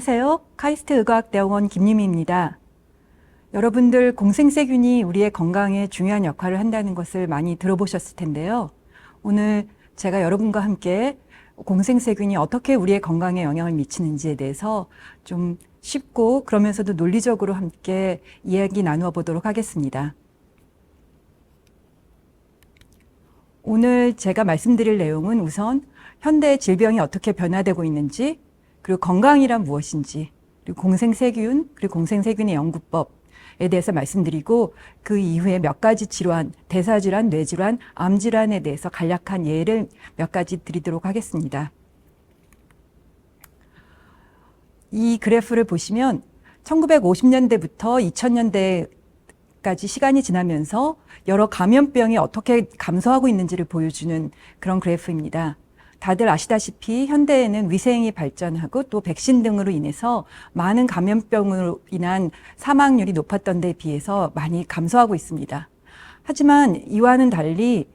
안녕하세요. 카이스트 의과학대학원 김유미입니다. 여러분들 공생세균이 우리의 건강에 중요한 역할을 한다는 것을 많이 들어보셨을 텐데요. 오늘 제가 여러분과 함께 공생세균이 어떻게 우리의 건강에 영향을 미치는지에 대해서 좀 쉽고 그러면서도 논리적으로 함께 이야기 나누어 보도록 하겠습니다. 오늘 제가 말씀드릴 내용은 우선 현대 질병이 어떻게 변화되고 있는지, 그리고 건강이란 무엇인지, 그리고 공생세균, 그리고 공생세균의 연구법에 대해서 말씀드리고, 그 이후에 몇 가지 질환, 대사질환, 뇌질환, 암질환에 대해서 간략한 예를 몇 가지 드리도록 하겠습니다. 이 그래프를 보시면 1950년대부터 2000년대까지 시간이 지나면서 여러 감염병이 어떻게 감소하고 있는지를 보여주는 그런 그래프입니다. 다들 아시다시피 현대에는 위생이 발전하고 또 백신 등으로 인해서 많은 감염병으로 인한 사망률이 높았던 데에 비해서 많이 감소하고 있습니다. 하지만 이와는 달리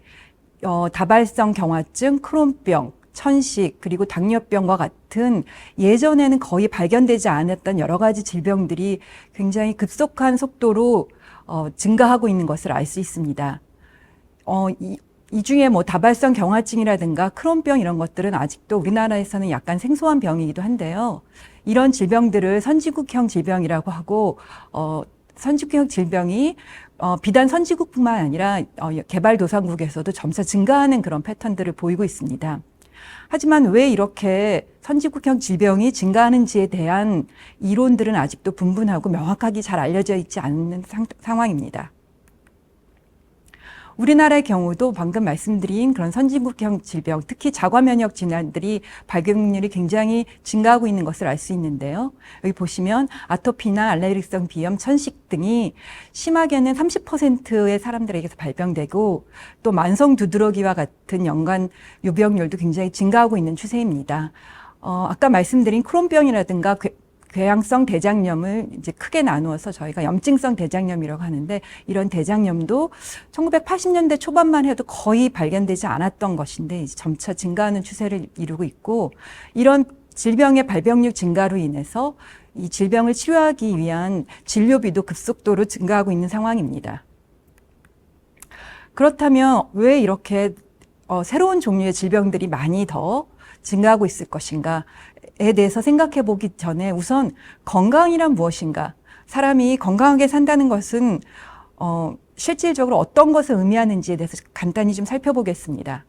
다발성 경화증, 크론병, 천식, 그리고 당뇨병과 같은 예전에는 거의 발견되지 않았던 여러 가지 질병들이 굉장히 급속한 속도로 증가하고 있는 것을 알 수 있습니다. 이 중에 다발성 경화증이라든가 크론병 이런 것들은 아직도 우리나라에서는 약간 생소한 병이기도 한데요. 이런 질병들을 선진국형 질병이라고 하고, 선진국형 질병이 비단 선진국뿐만 아니라 개발도상국에서도 점차 증가하는 그런 패턴들을 보이고 있습니다. 하지만 왜 이렇게 선진국형 질병이 증가하는지에 대한 이론들은 아직도 분분하고 명확하게 잘 알려져 있지 않는 상황입니다. 우리나라의 경우도 방금 말씀드린 그런 선진국형 질병, 특히 자가면역 질환들이 발병률이 굉장히 증가하고 있는 것을 알 수 있는데요. 여기 보시면 아토피나 알레르기성 비염, 천식 등이 심하게는 30%의 사람들에게서 발병되고, 또 만성 두드러기와 같은 연관 유병률도 굉장히 증가하고 있는 추세입니다. 아까 말씀드린 크론병이라든가 궤양성 대장염을 이제 크게 나누어서 저희가 염증성 대장염이라고 하는데, 이런 대장염도 1980년대 초반만 해도 거의 발견되지 않았던 것인데 이제 점차 증가하는 추세를 이루고 있고, 이런 질병의 발병률 증가로 인해서 이 질병을 치료하기 위한 진료비도 급속도로 증가하고 있는 상황입니다. 그렇다면 왜 이렇게 새로운 종류의 질병들이 많이 더 증가하고 있을 것인가에 대해서 생각해 보기 전에 우선 건강이란 무엇인가, 사람이 건강하게 산다는 것은 실질적으로 어떤 것을 의미하는지에 대해서 간단히 좀 살펴보겠습니다.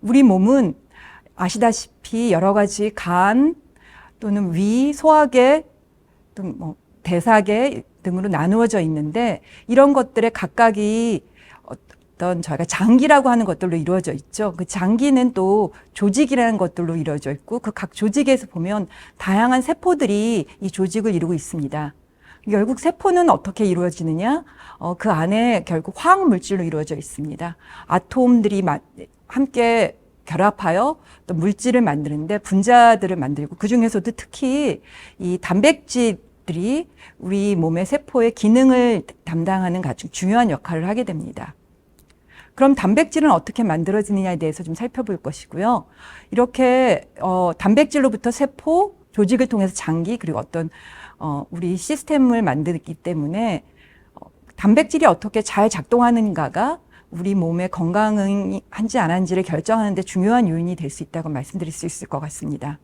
우리 몸은 아시다시피 여러 가지 간 또는 위, 소화계 또는 대사계 등으로 나누어져 있는데, 이런 것들의 각각이 저희가 장기라고 하는 것들로 이루어져 있죠. 그 장기는 또 조직이라는 것들로 이루어져 있고, 그 각 조직에서 보면 다양한 세포들이 이 조직을 이루고 있습니다. 결국 세포는 어떻게 이루어지느냐? 그 안에 결국 화학 물질로 이루어져 있습니다. 아톰들이 함께 결합하여 또 물질을 만드는데 분자들을 만들고, 그 중에서도 특히 이 단백질들이 우리 몸의 세포의 기능을 담당하는 아주 중요한 역할을 하게 됩니다. 그럼 단백질은 어떻게 만들어지느냐에 대해서 좀 살펴볼 것이고요. 이렇게 단백질로부터 세포, 조직을 통해서 장기, 그리고 어떤 우리 시스템을 만들기 때문에 단백질이 어떻게 잘 작동하는가가 우리 몸의 건강한지 안 한지를 결정하는 데 중요한 요인이 될 수 있다고 말씀드릴 수 있을 것 같습니다.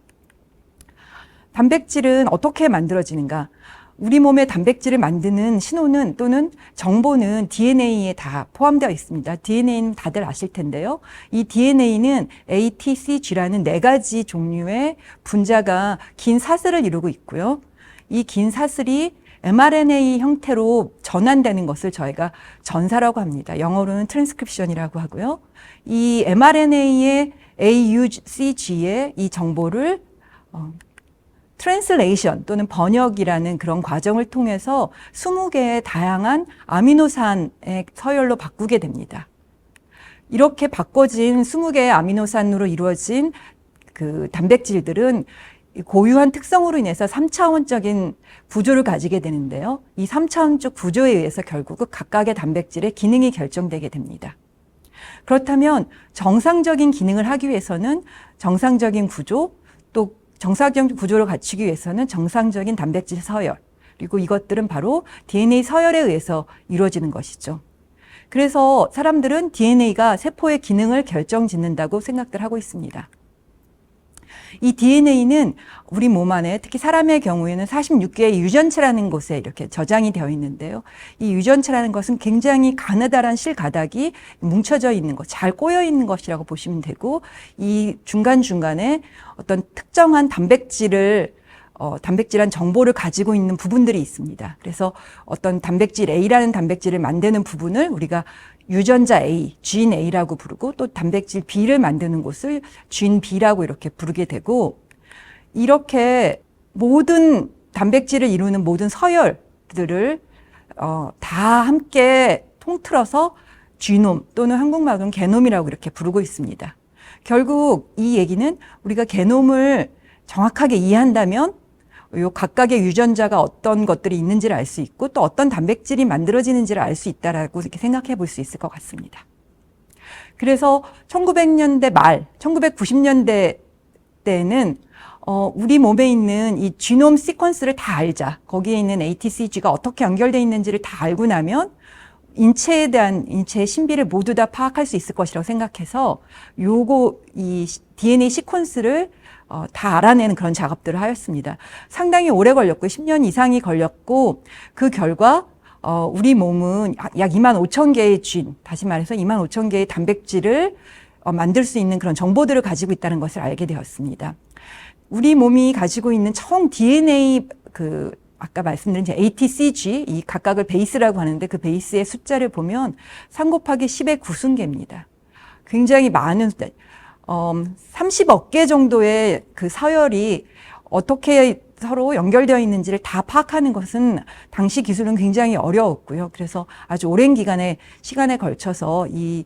단백질은 어떻게 만들어지는가? 우리 몸의 단백질을 만드는 신호는 또는 정보는 DNA에 다 포함되어 있습니다. DNA는 다들 아실 텐데요. 이 DNA는 A, T, C, G라는 4가지 종류의 분자가 긴 사슬을 이루고 있고요. 이 긴 사슬이 mRNA 형태로 전환되는 것을 저희가 전사라고 합니다. 영어로는 트랜스크립션이라고 하고요. 이 mRNA의 A, U, C, G의 이 정보를 트랜슬레이션 또는 번역이라는 그런 과정을 통해서 20개의 다양한 아미노산의 서열로 바꾸게 됩니다. 이렇게 바꿔진 20개의 아미노산으로 이루어진 그 단백질들은 고유한 특성으로 인해서 3차원적인 구조를 가지게 되는데요. 이 3차원적 구조에 의해서 결국은 각각의 단백질의 기능이 결정되게 됩니다. 그렇다면 정상적인 기능을 하기 위해서는 정상적인 구조, 또 정상적인 구조를 갖추기 위해서는 정상적인 단백질 서열, 그리고 이것들은 바로 DNA 서열에 의해서 이루어지는 것이죠. 그래서 사람들은 DNA가 세포의 기능을 결정짓는다고 생각들 하고 있습니다. 이 DNA는 우리 몸 안에, 특히 사람의 경우에는 46개의 유전체라는 곳에 이렇게 저장이 되어 있는데요. 이 유전체라는 것은 굉장히 가느다란 실가닥이 뭉쳐져 있는 것, 잘 꼬여 있는 것이라고 보시면 되고, 이 중간중간에 어떤 특정한 단백질한 정보를 가지고 있는 부분들이 있습니다. 그래서 어떤 단백질 A라는 단백질을 만드는 부분을 우리가 유전자 A, 진 A라고 부르고, 또 단백질 B를 만드는 곳을 진 B라고 이렇게 부르게 되고, 이렇게 모든 단백질을 이루는 모든 서열들을 다 함께 통틀어서 지놈 또는 한국말로는 게놈이라고 이렇게 부르고 있습니다. 결국 이 얘기는 우리가 게놈을 정확하게 이해한다면 요 각각의 유전자가 어떤 것들이 있는지를 알 수 있고, 또 어떤 단백질이 만들어지는지를 알 수 있다라고 이렇게 생각해 볼 수 있을 것 같습니다. 그래서 1900년대 말, 1990년대 때는 우리 몸에 있는 이 지놈 시퀀스를 다 알자. 거기에 있는 ATCG가 어떻게 연결되어 있는지를 다 알고 나면 인체에 대한 인체의 신비를 모두 다 파악할 수 있을 것이라고 생각해서 이 DNA 시퀀스를 다 알아내는 그런 작업들을 하였습니다. 상당히 오래 걸렸고 10년 이상이 걸렸고, 그 결과 우리 몸은 약 25,000개의 진, 다시 말해서 25,000개의 단백질을 만들 수 있는 그런 정보들을 가지고 있다는 것을 알게 되었습니다. 우리 몸이 가지고 있는 총 DNA, 아까 말씀드린 ATCG, 이 각각을 베이스라고 하는데, 그 베이스의 숫자를 보면 3 곱하기 10의 9승계입니다. 굉장히 많은 숫자. 30억 개 정도의 그 서열이 어떻게 서로 연결되어 있는지를 다 파악하는 것은 당시 기술은 굉장히 어려웠고요. 그래서 아주 오랜 시간에 걸쳐서 이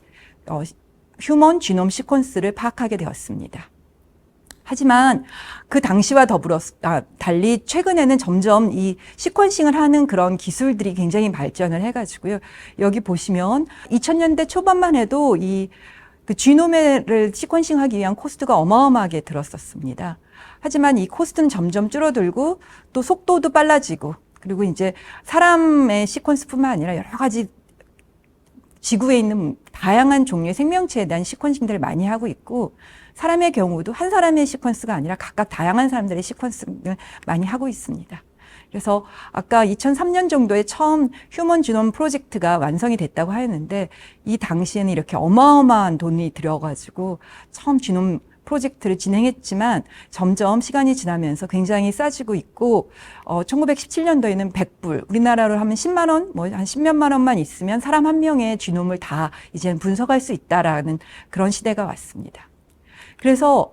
휴먼 지놈 시퀀스를 파악하게 되었습니다. 하지만 그 당시와 달리 최근에는 점점 이 시퀀싱을 하는 그런 기술들이 굉장히 발전을 해가지고요. 여기 보시면 2000년대 초반만 해도 그 지노메를 시퀀싱하기 위한 코스트가 어마어마하게 들었었습니다. 하지만 이 코스트는 점점 줄어들고, 또 속도도 빨라지고, 그리고 이제 사람의 시퀀스뿐만 아니라 여러 가지 지구에 있는 다양한 종류의 생명체에 대한 시퀀싱들을 많이 하고 있고, 사람의 경우도 한 사람의 시퀀스가 아니라 각각 다양한 사람들의 시퀀스를 많이 하고 있습니다. 그래서 아까 2003년 정도에 처음 휴먼 지놈 프로젝트가 완성이 됐다고 하였는데, 이 당시에는 이렇게 어마어마한 돈이 들여가지고 처음 지놈 프로젝트를 진행했지만 점점 시간이 지나면서 굉장히 싸지고 있고, 1917년도에는 100불, 우리나라로 하면 10만 원, 한 10몇만 원만 있으면 사람 한 명의 지놈을 다 이제는 분석할 수 있다라는 그런 시대가 왔습니다. 그래서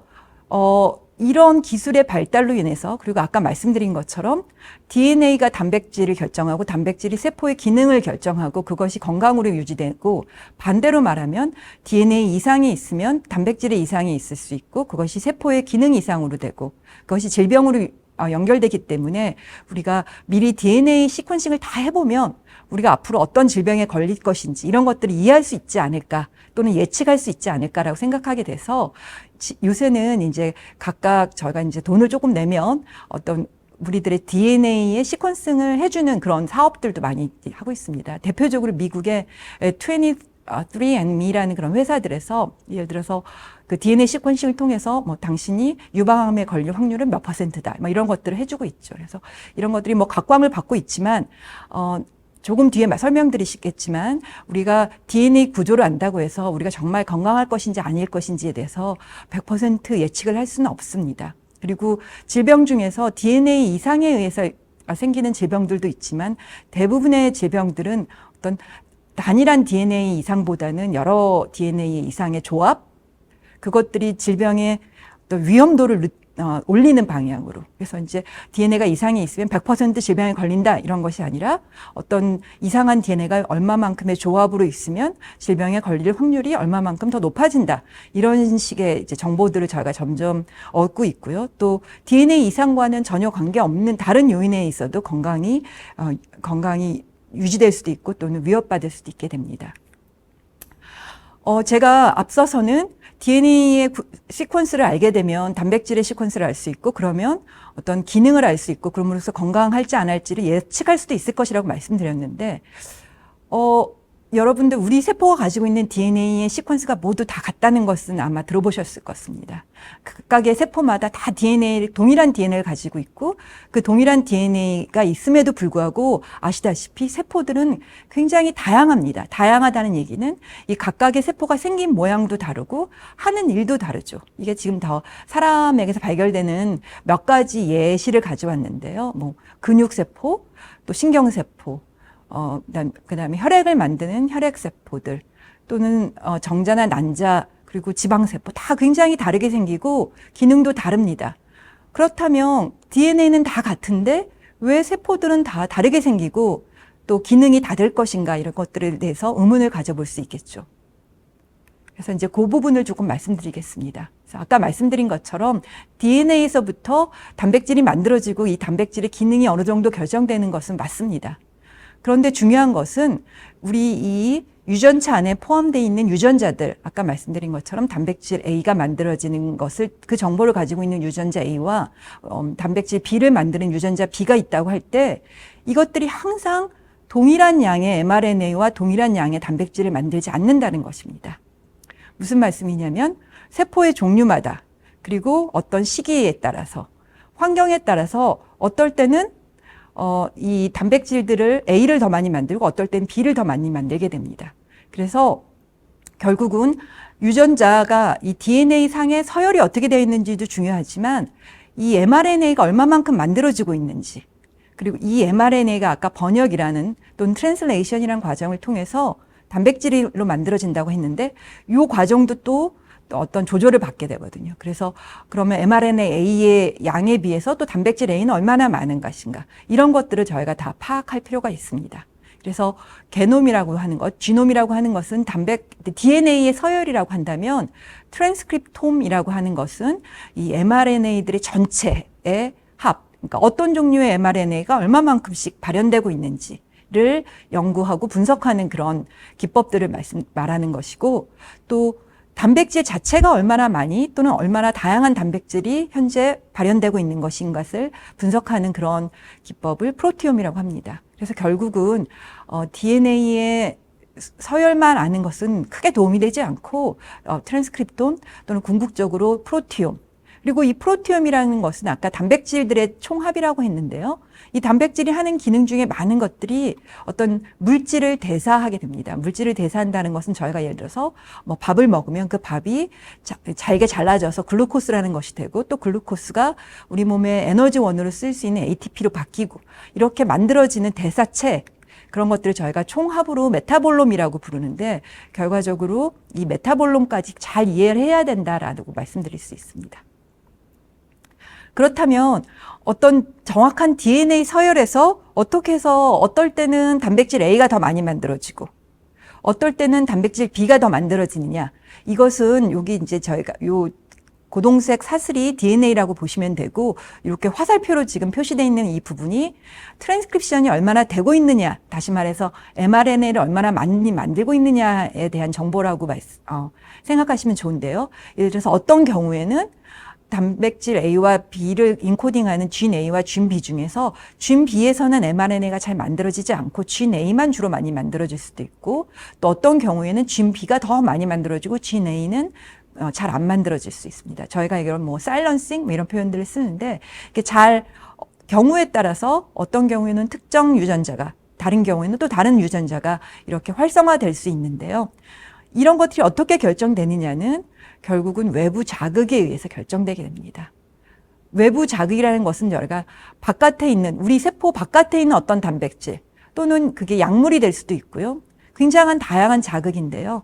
이런 기술의 발달로 인해서, 그리고 아까 말씀드린 것처럼 DNA가 단백질을 결정하고 단백질이 세포의 기능을 결정하고 그것이 건강으로 유지되고, 반대로 말하면 DNA 이상이 있으면 단백질의 이상이 있을 수 있고, 그것이 세포의 기능 이상으로 되고, 그것이 질병으로 연결되기 때문에 우리가 미리 DNA 시퀀싱을 다 해보면 우리가 앞으로 어떤 질병에 걸릴 것인지 이런 것들을 이해할 수 있지 않을까, 또는 예측할 수 있지 않을까라고 생각하게 돼서, 요새는 이제 각각 저희가 이제 돈을 조금 내면 어떤 우리들의 DNA의 시퀀싱을 해주는 그런 사업들도 많이 하고 있습니다. 대표적으로 미국의 23andMe라는 그런 회사들에서, 예를 들어서 그 DNA 시퀀싱을 통해서 당신이 유방암에 걸릴 확률은 몇 %다, 이런 것들을 해주고 있죠. 그래서 이런 것들이 각광을 받고 있지만, 조금 뒤에 설명드리시겠지만, 우리가 DNA 구조를 안다고 해서 우리가 정말 건강할 것인지 아닐 것인지에 대해서 100% 예측을 할 수는 없습니다. 그리고 질병 중에서 DNA 이상에 의해서 생기는 질병들도 있지만, 대부분의 질병들은 어떤 단일한 DNA 이상보다는 여러 DNA 이상의 조합, 그것들이 질병의 어떤 위험도를 올리는 방향으로. 그래서 이제 DNA가 이상이 있으면 100% 질병에 걸린다, 이런 것이 아니라 어떤 이상한 DNA가 얼마만큼의 조합으로 있으면 질병에 걸릴 확률이 얼마만큼 더 높아진다, 이런 식의 이제 정보들을 저희가 점점 얻고 있고요. 또 DNA 이상과는 전혀 관계없는 다른 요인에 있어도 건강이 유지될 수도 있고 또는 위협받을 수도 있게 됩니다. 제가 앞서서는 DNA의 시퀀스를 알게 되면 단백질의 시퀀스를 알 수 있고 그러면 어떤 기능을 알 수 있고 그럼으로써 건강할지 안 할지를 예측할 수도 있을 것이라고 말씀드렸는데 여러분들 우리 세포가 가지고 있는 DNA의 시퀀스가 모두 다 같다는 것은 아마 들어보셨을 것입니다. 각각의 세포마다 다 동일한 DNA를 가지고 있고 그 동일한 DNA가 있음에도 불구하고 아시다시피 세포들은 굉장히 다양합니다. 다양하다는 얘기는 이 각각의 세포가 생긴 모양도 다르고 하는 일도 다르죠. 이게 지금 더 사람에게서 발견되는 몇 가지 예시를 가져왔는데요. 뭐 근육세포, 또 신경세포, 그다음에 혈액을 만드는 혈액세포들 또는 정자나 난자 그리고 지방세포 다 굉장히 다르게 생기고 기능도 다릅니다. 그렇다면 DNA는 다 같은데 왜 세포들은 다 다르게 생기고 또 기능이 다를 것인가 이런 것들에 대해서 의문을 가져볼 수 있겠죠. 그래서 이제 그 부분을 조금 말씀드리겠습니다. 그래서 아까 말씀드린 것처럼 DNA에서부터 단백질이 만들어지고 이 단백질의 기능이 어느 정도 결정되는 것은 맞습니다. 그런데 중요한 것은 우리 이 유전차 안에 포함되어 있는 유전자들, 아까 말씀드린 것처럼 단백질 A가 만들어지는 것을 그 정보를 가지고 있는 유전자 A와 단백질 B를 만드는 유전자 B가 있다고 할 때 이것들이 항상 동일한 양의 mRNA와 동일한 양의 단백질을 만들지 않는다는 것입니다. 무슨 말씀이냐면 세포의 종류마다 그리고 어떤 시기에 따라서 환경에 따라서 어떨 때는 이 단백질들을 A를 더 많이 만들고 어떨 땐 B를 더 많이 만들게 됩니다. 그래서 결국은 유전자가 이 DNA 상의 서열이 어떻게 되어 있는지도 중요하지만 이 mRNA가 얼마만큼 만들어지고 있는지 그리고 이 mRNA가 아까 번역이라는 또는 트랜슬레이션이라는 과정을 통해서 단백질로 만들어진다고 했는데 이 과정도 또 어떤 조절을 받게 되거든요. 그래서 그러면 mRNA A의 양에 비해서 또 단백질 A는 얼마나 많은 것인가 이런 것들을 저희가 다 파악할 필요가 있습니다. 그래서 게놈이라고 하는 것, 지놈이라고 하는 것은 DNA의 서열이라고 한다면 트랜스크립톰이라고 하는 것은 이 mRNA들의 전체의 합, 그러니까 어떤 종류의 mRNA가 얼마만큼씩 발현되고 있는지를 연구하고 분석하는 그런 기법들을 말하는 것이고 또 단백질 자체가 얼마나 많이 또는 얼마나 다양한 단백질이 현재 발현되고 있는 것인 것을 분석하는 그런 기법을 프로티옴이라고 합니다. 그래서 결국은 DNA의 서열만 아는 것은 크게 도움이 되지 않고 트랜스크립톤 또는 궁극적으로 프로티옴 그리고 이 프로티옴이라는 것은 아까 단백질들의 총합이라고 했는데요. 이 단백질이 하는 기능 중에 많은 것들이 어떤 물질을 대사하게 됩니다. 물질을 대사한다는 것은 저희가 예를 들어서 뭐 밥을 먹으면 그 밥이 잘게 잘라져서 글루코스라는 것이 되고 또 글루코스가 우리 몸의 에너지원으로 쓸 수 있는 ATP로 바뀌고 이렇게 만들어지는 대사체 그런 것들을 저희가 총합으로 메타볼롬이라고 부르는데 결과적으로 이 메타볼롬까지 잘 이해를 해야 된다라고 말씀드릴 수 있습니다. 그렇다면 어떤 정확한 DNA 서열에서 어떻게 해서 어떨 때는 단백질 A가 더 많이 만들어지고 어떨 때는 단백질 B가 더 만들어지느냐 이것은 여기 이제 저희가 요 고동색 사슬이 DNA라고 보시면 되고 이렇게 화살표로 지금 표시되어 있는 이 부분이 트랜스크립션이 얼마나 되고 있느냐 다시 말해서 mRNA를 얼마나 많이 만들고 있느냐에 대한 정보라고 생각하시면 좋은데요. 예를 들어서 어떤 경우에는 단백질 A와 B를 인코딩하는 진 A와 진 B 중에서 진 B에서는 mRNA가 잘 만들어지지 않고 진 A만 주로 많이 만들어질 수도 있고 또 어떤 경우에는 진 B가 더 많이 만들어지고 진 A는 잘 안 만들어질 수 있습니다. 저희가 이런 뭐 사일런싱 이런 표현들을 쓰는데 이게 잘 경우에 따라서 어떤 경우에는 특정 유전자가 다른 경우에는 또 다른 유전자가 이렇게 활성화될 수 있는데요. 이런 것들이 어떻게 결정되느냐는 결국은 외부 자극에 의해서 결정되게 됩니다. 외부 자극이라는 것은 저희가 바깥에 있는 우리 세포 바깥에 있는 어떤 단백질 또는 그게 약물이 될 수도 있고요. 굉장한 다양한 자극인데요.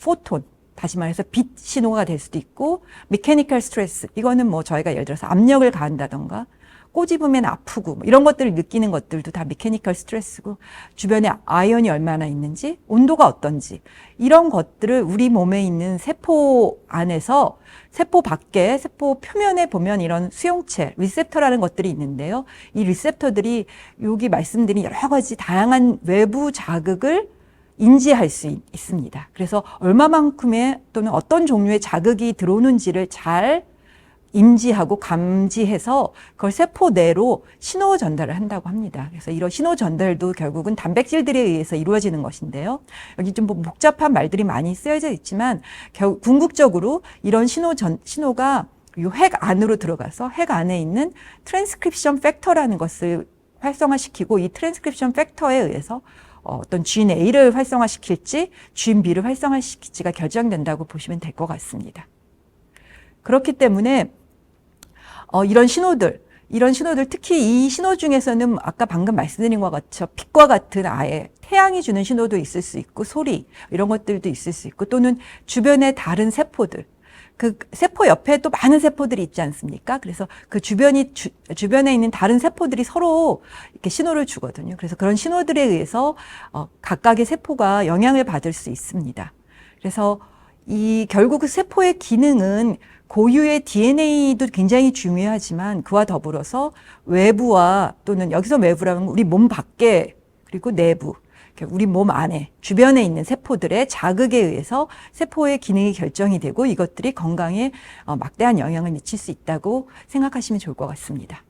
포톤 다시 말해서 빛 신호가 될 수도 있고 메케니컬 스트레스 이거는 뭐 저희가 예를 들어서 압력을 가한다던가 꼬집으면 아프고 뭐 이런 것들을 느끼는 것들도 다 메케니컬 스트레스고 주변에 아연이 얼마나 있는지 온도가 어떤지 이런 것들을 우리 몸에 있는 세포 안에서 세포 밖에 세포 표면에 보면 이런 수용체 리셉터라는 것들이 있는데요. 이 리셉터들이 여기 말씀드린 여러 가지 다양한 외부 자극을 인지할 수 있습니다. 그래서 얼마만큼의 또는 어떤 종류의 자극이 들어오는지를 잘 인지하고 감지해서 그걸 세포 내로 신호 전달을 한다고 합니다. 그래서 이런 신호 전달도 결국은 단백질들에 의해서 이루어지는 것인데요. 여기 좀 복잡한 말들이 많이 쓰여져 있지만 궁극적으로 이런 신호가 이 핵 안으로 들어가서 핵 안에 있는 트랜스크립션 팩터라는 것을 활성화시키고 이 트랜스크립션 팩터에 의해서 어떤 진 A를 활성화시킬지 진 B를 활성화시킬지가 결정된다고 보시면 될 것 같습니다. 그렇기 때문에 이런 신호들 특히 이 신호 중에서는 아까 방금 말씀드린 것 같죠. 빛과 같은 아예 태양이 주는 신호도 있을 수 있고 소리 이런 것들도 있을 수 있고 또는 주변의 다른 세포들 그 세포 옆에 또 많은 세포들이 있지 않습니까? 그래서 그 주변에 있는 다른 세포들이 서로 이렇게 신호를 주거든요. 그래서 그런 신호들에 의해서 각각의 세포가 영향을 받을 수 있습니다. 그래서 결국 그 세포의 기능은 고유의 DNA도 굉장히 중요하지만 그와 더불어서 외부와 또는 여기서 외부라면 우리 몸 밖에 그리고 내부 우리 몸 안에 주변에 있는 세포들의 자극에 의해서 세포의 기능이 결정이 되고 이것들이 건강에 막대한 영향을 미칠 수 있다고 생각하시면 좋을 것 같습니다.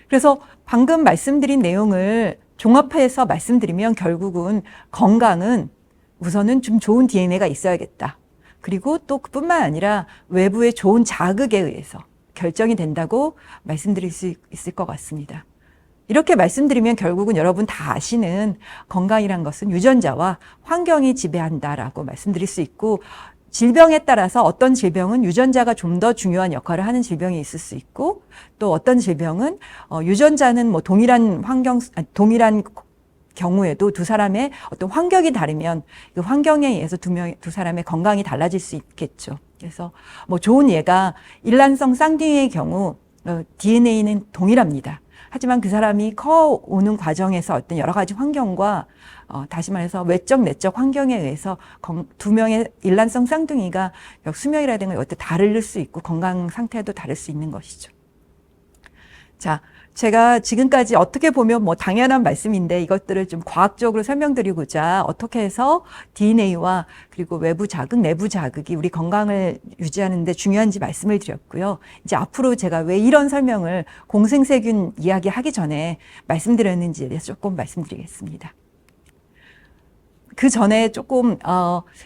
그래서 방금 말씀드린 내용을 종합해서 말씀드리면 결국은 건강은 우선은 좀 좋은 DNA가 있어야겠다. 그리고 또 그뿐만 아니라 외부의 좋은 자극에 의해서 결정이 된다고 말씀드릴 수 있을 것 같습니다. 이렇게 말씀드리면 결국은 여러분 다 아시는 건강이란 것은 유전자와 환경이 지배한다라고 말씀드릴 수 있고 질병에 따라서 어떤 질병은 유전자가 좀 더 중요한 역할을 하는 질병이 있을 수 있고 또 어떤 질병은 유전자는 뭐 동일한 경우에도 두 사람의 어떤 환경이 다르면 그 환경에 의해서 두 사람의 건강이 달라질 수 있겠죠. 그래서 뭐 좋은 예가 일란성 쌍둥이의 경우 DNA는 동일합니다. 하지만 그 사람이 커오는 과정에서 어떤 여러 가지 환경과 다시 말해서 외적 내적 환경에 의해서 두 명의 일란성 쌍둥이가 수명이라든가 이것도 다를 수 있고 건강 상태도 다를 수 있는 것이죠. 자, 제가 지금까지 어떻게 보면 뭐 당연한 말씀인데 이것들을 좀 과학적으로 설명드리고자 어떻게 해서 DNA와 그리고 외부 자극, 내부 자극이 우리 건강을 유지하는 데 중요한지 말씀을 드렸고요. 이제 앞으로 제가 왜 이런 설명을 공생세균 이야기하기 전에 말씀드렸는지에 대해서 조금 말씀드리겠습니다. 그 전에 조금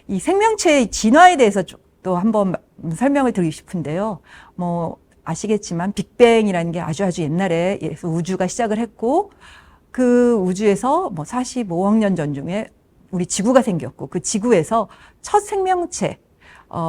이 생명체의 진화에 대해서 또 한번 설명을 드리고 싶은데요. 뭐 아시겠지만 빅뱅이라는 게 아주 옛날에 우주가 시작을 했고 그 우주에서 뭐 45억 년 전중에 우리 지구가 생겼고 그 지구에서 첫 생명체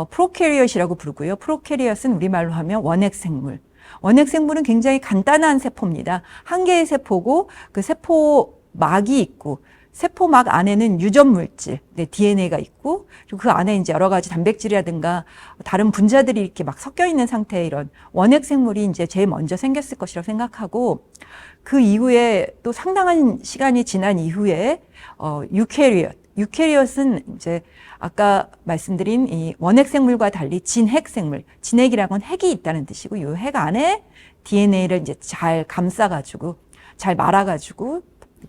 프로캐리엇이라고 부르고요. 프로캐리엇은 우리말로 하면 원핵생물. 원핵생물은 굉장히 간단한 세포입니다. 한 개의 세포고 그 세포막이 있고 세포막 안에는 유전물질, DNA가 있고, 그리고 그 안에 이제 여러 가지 단백질이라든가 다른 분자들이 이렇게 막 섞여 있는 상태의 이런 원핵 생물이 이제 제일 먼저 생겼을 것이라고 생각하고, 그 이후에 또 상당한 시간이 지난 이후에, 유캐리엇은 이제 아까 말씀드린 이 원핵 생물과 달리 진핵 생물, 진핵이라는 건 핵이 있다는 뜻이고, 이 핵 안에 DNA를 이제 잘 감싸가지고, 잘 말아가지고,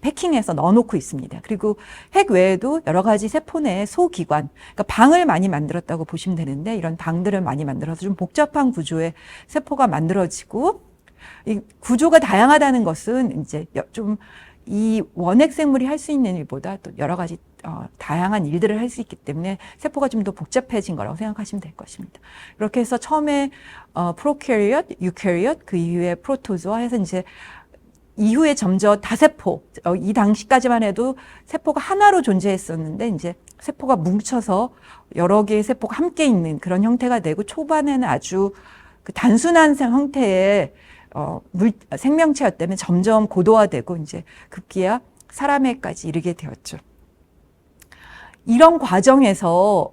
패킹해서 넣어놓고 있습니다. 그리고 핵 외에도 여러 가지 세포 내 소기관, 그러니까 방을 많이 만들었다고 보시면 되는데 이런 방들을 많이 만들어서 좀 복잡한 구조의 세포가 만들어지고 이 구조가 다양하다는 것은 이제 좀 이 원핵 생물이 할 수 있는 일보다 또 여러 가지 다양한 일들을 할 수 있기 때문에 세포가 좀 더 복잡해진 거라고 생각하시면 될 것입니다. 이렇게 해서 처음에 프로캐리엇, 유캐리엇, 그 이후에 프로토즈와 해서 이제 이후에 점점 다세포, 이 당시까지만 해도 세포가 하나로 존재했었는데 이제 세포가 뭉쳐서 여러 개의 세포가 함께 있는 그런 형태가 되고 초반에는 아주 그 단순한 형태의 생명체였다면 점점 고도화되고 이제 급기야 사람에까지 이르게 되었죠. 이런 과정에서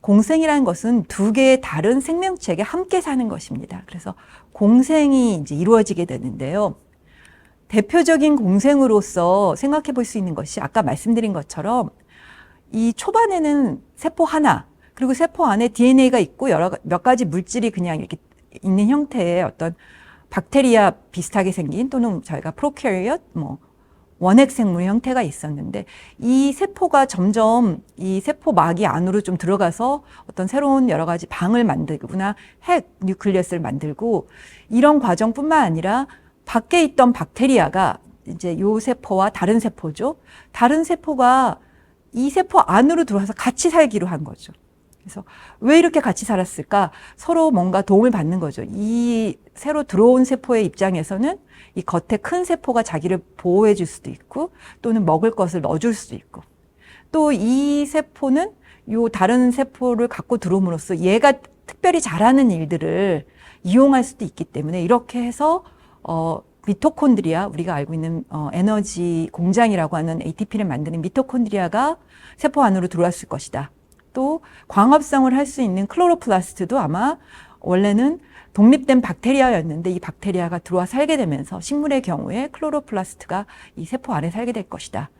공생이라는 것은 두 개의 다른 생명체가 함께 사는 것입니다. 그래서 공생이 이제 이루어지게 되는데요. 대표적인 공생으로서 생각해 볼 수 있는 것이 아까 말씀드린 것처럼 이 초반에는 세포 하나, 그리고 세포 안에 DNA가 있고 몇 가지 물질이 그냥 이렇게 있는 형태의 어떤 박테리아 비슷하게 생긴 또는 저희가 프로캐리엇, 원핵 생물 형태가 있었는데 이 세포가 점점 이 세포막이 안으로 좀 들어가서 어떤 새로운 여러 가지 방을 만들거나 핵 뉴클리어스를 만들고 이런 과정뿐만 아니라 밖에 있던 박테리아가 이제 요 세포와 다른 세포죠. 다른 세포가 이 세포 안으로 들어와서 같이 살기로 한 거죠. 그래서 왜 이렇게 같이 살았을까? 서로 뭔가 도움을 받는 거죠. 이 새로 들어온 세포의 입장에서는 이 겉에 큰 세포가 자기를 보호해 줄 수도 있고 또는 먹을 것을 넣어줄 수도 있고 또 이 세포는 요 다른 세포를 갖고 들어옴으로써 얘가 특별히 잘하는 일들을 이용할 수도 있기 때문에 이렇게 해서 미토콘드리아, 우리가 알고 있는 에너지 공장이라고 하는 ATP를 만드는 미토콘드리아가 세포 안으로 들어왔을 것이다. 또 광합성을 할 수 있는 클로로플라스트도 아마 원래는 독립된 박테리아였는데 이 박테리아가 들어와 살게 되면서 식물의 경우에 클로로플라스트가 이 세포 안에 살게 될 것이다.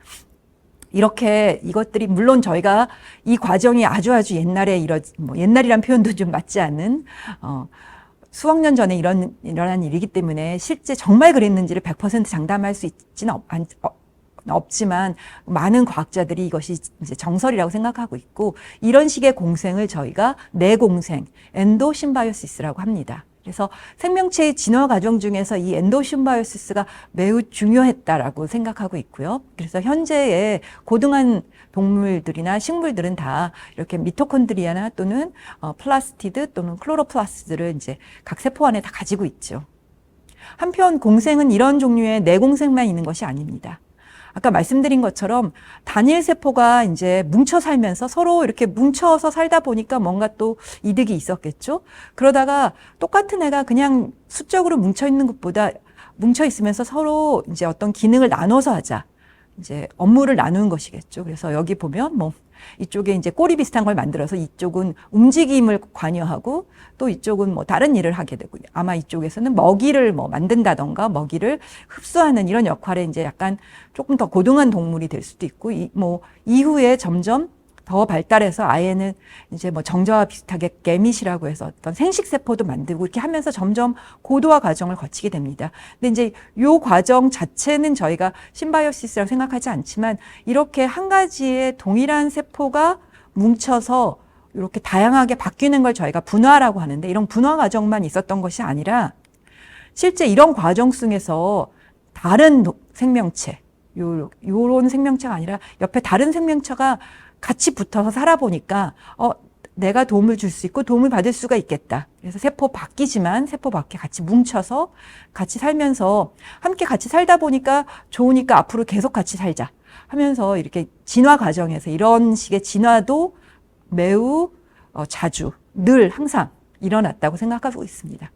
이렇게 이것들이 물론 저희가 이 과정이 아주 옛날에 옛날이란 표현도 좀 맞지 않는 수억 년 전에 일어난 일이기 때문에 실제 정말 그랬는지를 100% 장담할 수 있지는 없지만 많은 과학자들이 이것이 이제 정설이라고 생각하고 있고 이런 식의 공생을 저희가 내공생, 엔도심바이오시스라고 합니다. 그래서 생명체의 진화 과정 중에서 이 엔도심바이오시스가 매우 중요했다라고 생각하고 있고요. 그래서 현재의 고등한 동물들이나 식물들은 다 이렇게 미토콘드리아나 또는 플라스티드 또는 클로로플라스트를 이제 각 세포 안에 다 가지고 있죠. 한편 공생은 이런 종류의 내공생만 있는 것이 아닙니다. 아까 말씀드린 것처럼 단일 세포가 이제 뭉쳐 살면서 서로 이렇게 뭉쳐서 살다 보니까 뭔가 또 이득이 있었겠죠. 그러다가 똑같은 애가 그냥 수적으로 뭉쳐 있는 것보다 뭉쳐 있으면서 서로 이제 어떤 기능을 나눠서 하자. 이제 업무를 나누는 것이겠죠. 그래서 여기 보면 이쪽에 이제 꼬리 비슷한 걸 만들어서 이쪽은 움직임을 관여하고 또 이쪽은 다른 일을 하게 되고 아마 이쪽에서는 먹이를 만든다던가 먹이를 흡수하는 이런 역할에 이제 약간 조금 더 고등한 동물이 될 수도 있고 이후에 점점 더 발달해서 아예는 이제 정자와 비슷하게 게밋이라고 해서 어떤 생식세포도 만들고 이렇게 하면서 점점 고도화 과정을 거치게 됩니다. 근데 이제 요 과정 자체는 저희가 심바이오시스라고 생각하지 않지만 이렇게 한 가지의 동일한 세포가 뭉쳐서 이렇게 다양하게 바뀌는 걸 저희가 분화라고 하는데 이런 분화 과정만 있었던 것이 아니라 실제 이런 과정 속에서 다른 생명체, 요런 생명체가 아니라 옆에 다른 생명체가 같이 붙어서 살아보니까 내가 도움을 줄 수 있고 도움을 받을 수가 있겠다. 그래서 세포 밖이지만 세포 밖에 같이 뭉쳐서 같이 살면서 함께 같이 살다 보니까 좋으니까 앞으로 계속 같이 살자 하면서 이렇게 진화 과정에서 이런 식의 진화도 매우 자주 늘 항상 일어났다고 생각하고 있습니다.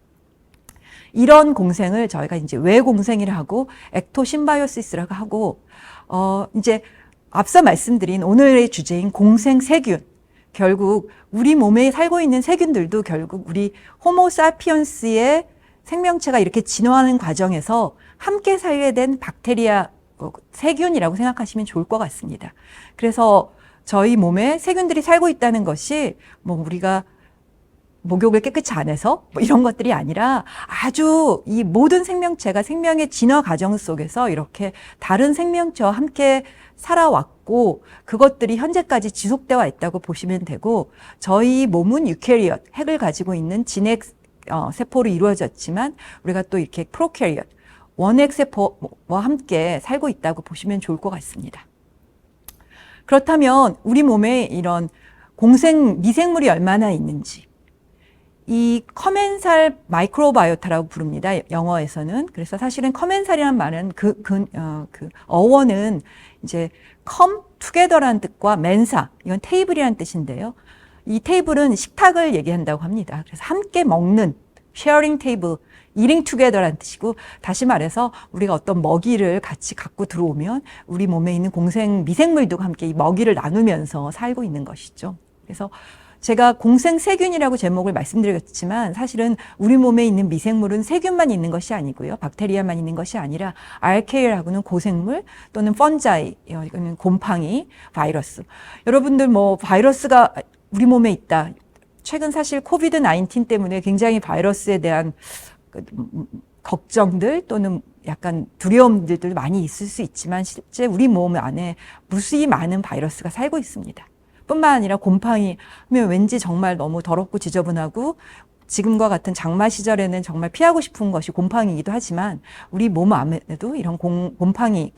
이런 공생을 저희가 이제 외공생이라 하고 액토심바이오시스라고 하고 이제 앞서 말씀드린 오늘의 주제인 공생세균, 결국 우리 몸에 살고 있는 세균들도 결국 우리 호모사피언스의 생명체가 이렇게 진화하는 과정에서 함께 살게 된 박테리아, 세균이라고 생각하시면 좋을 것 같습니다. 그래서 저희 몸에 세균들이 살고 있다는 것이 우리가 목욕을 깨끗이 안 해서 이런 것들이 아니라 아주 이 모든 생명체가 생명의 진화 과정 속에서 이렇게 다른 생명체와 함께 살아왔고 그것들이 현재까지 지속되어 있다고 보시면 되고 저희 몸은 유캐리엇, 핵을 가지고 있는 진핵 세포로 이루어졌지만 우리가 또 이렇게 프로캐리엇, 원핵 세포와 함께 살고 있다고 보시면 좋을 것 같습니다. 그렇다면 우리 몸에 이런 공생 미생물이 얼마나 있는지 이 커멘살 마이크로바이오타라고 부릅니다. 영어에서는. 그래서 사실은 커멘살이라는 말은 그 어원은 이제 come together라는 뜻과 mensa, 이건 테이블이라는 뜻인데요. 이 테이블은 식탁을 얘기한다고 합니다. 그래서 함께 먹는 sharing table, eating together라는 뜻이고 다시 말해서 우리가 어떤 먹이를 같이 갖고 들어오면 우리 몸에 있는 공생 미생물도 함께 이 먹이를 나누면서 살고 있는 것이죠. 그래서 제가 공생세균이라고 제목을 말씀드렸지만 사실은 우리 몸에 있는 미생물은 세균만 있는 것이 아니고요. 박테리아만 있는 것이 아니라 알케일하고는 고생물 또는 펀자이, 이거는 곰팡이, 바이러스. 여러분들 바이러스가 우리 몸에 있다. 최근 사실 코비드 19 때문에 굉장히 바이러스에 대한 걱정들 또는 약간 두려움들도 많이 있을 수 있지만 실제 우리 몸 안에 무수히 많은 바이러스가 살고 있습니다. 뿐만 아니라 곰팡이 하면 왠지 정말 너무 더럽고 지저분하고 지금과 같은 장마 시절에는 정말 피하고 싶은 것이 곰팡이이기도 하지만 우리 몸 안에도 이런 곰팡이가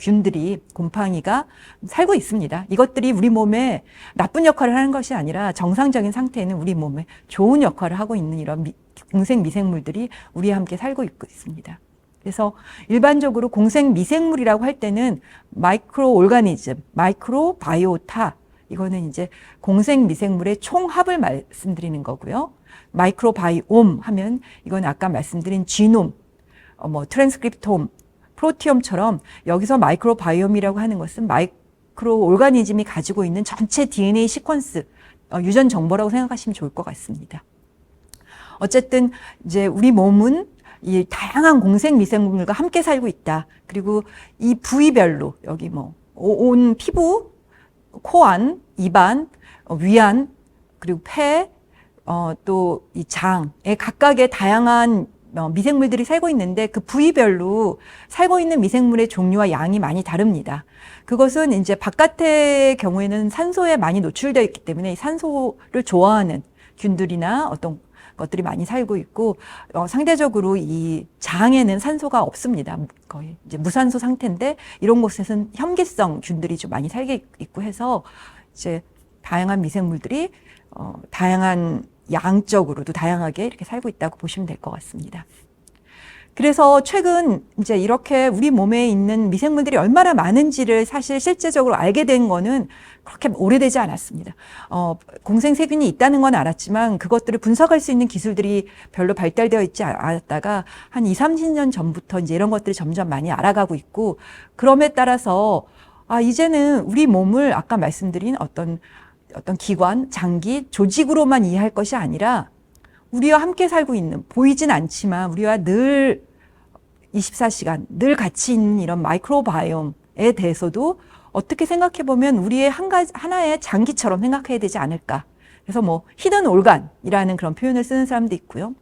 살고 있습니다. 이것들이 우리 몸에 나쁜 역할을 하는 것이 아니라 정상적인 상태에는 우리 몸에 좋은 역할을 하고 있는 이런 공생 미생물들이 우리와 함께 살고 있습니다. 그래서 일반적으로 공생 미생물이라고 할 때는 마이크로 오르가니즘, 마이크로 바이오타, 이거는 이제 공생 미생물의 총합을 말씀드리는 거고요. 마이크로바이옴 하면 이건 아까 말씀드린 지놈, 트랜스크립톰, 프로티옴처럼 여기서 마이크로바이옴이라고 하는 것은 마이크로 오르가니즘이 가지고 있는 전체 DNA 시퀀스, 유전 정보라고 생각하시면 좋을 것 같습니다. 어쨌든 이제 우리 몸은 이 다양한 공생 미생물과 함께 살고 있다. 그리고 이 부위별로 여기 온 피부, 코안, 입안, 위안, 그리고 폐, 또 이 장에 각각의 다양한 미생물들이 살고 있는데 그 부위별로 살고 있는 미생물의 종류와 양이 많이 다릅니다. 그것은 이제 바깥의 경우에는 산소에 많이 노출되어 있기 때문에 산소를 좋아하는 균들이나 어떤 것들이 많이 살고 있고 상대적으로 이 장에는 산소가 없습니다. 거의 이제 무산소 상태인데 이런 곳에서는 혐기성 균들이 좀 많이 살게 있고 해서 이제 다양한 미생물들이 다양한 양적으로도 다양하게 이렇게 살고 있다고 보시면 될 것 같습니다. 그래서 최근 이제 이렇게 우리 몸에 있는 미생물들이 얼마나 많은지를 사실 실제적으로 알게 된 거는 그렇게 오래되지 않았습니다. 공생 세균이 있다는 건 알았지만 그것들을 분석할 수 있는 기술들이 별로 발달되어 있지 않았다가 한 20, 30년 전부터 이제 이런 것들이 점점 많이 알아가고 있고 그럼에 따라서 이제는 우리 몸을 아까 말씀드린 어떤 기관, 장기, 조직으로만 이해할 것이 아니라 우리와 함께 살고 있는, 보이진 않지만 우리와 늘 24시간, 늘 같이 있는 이런 마이크로바이옴에 대해서도 어떻게 생각해보면 우리의 하나의 장기처럼 생각해야 되지 않을까. 그래서 히든 올간이라는 그런 표현을 쓰는 사람도 있고요.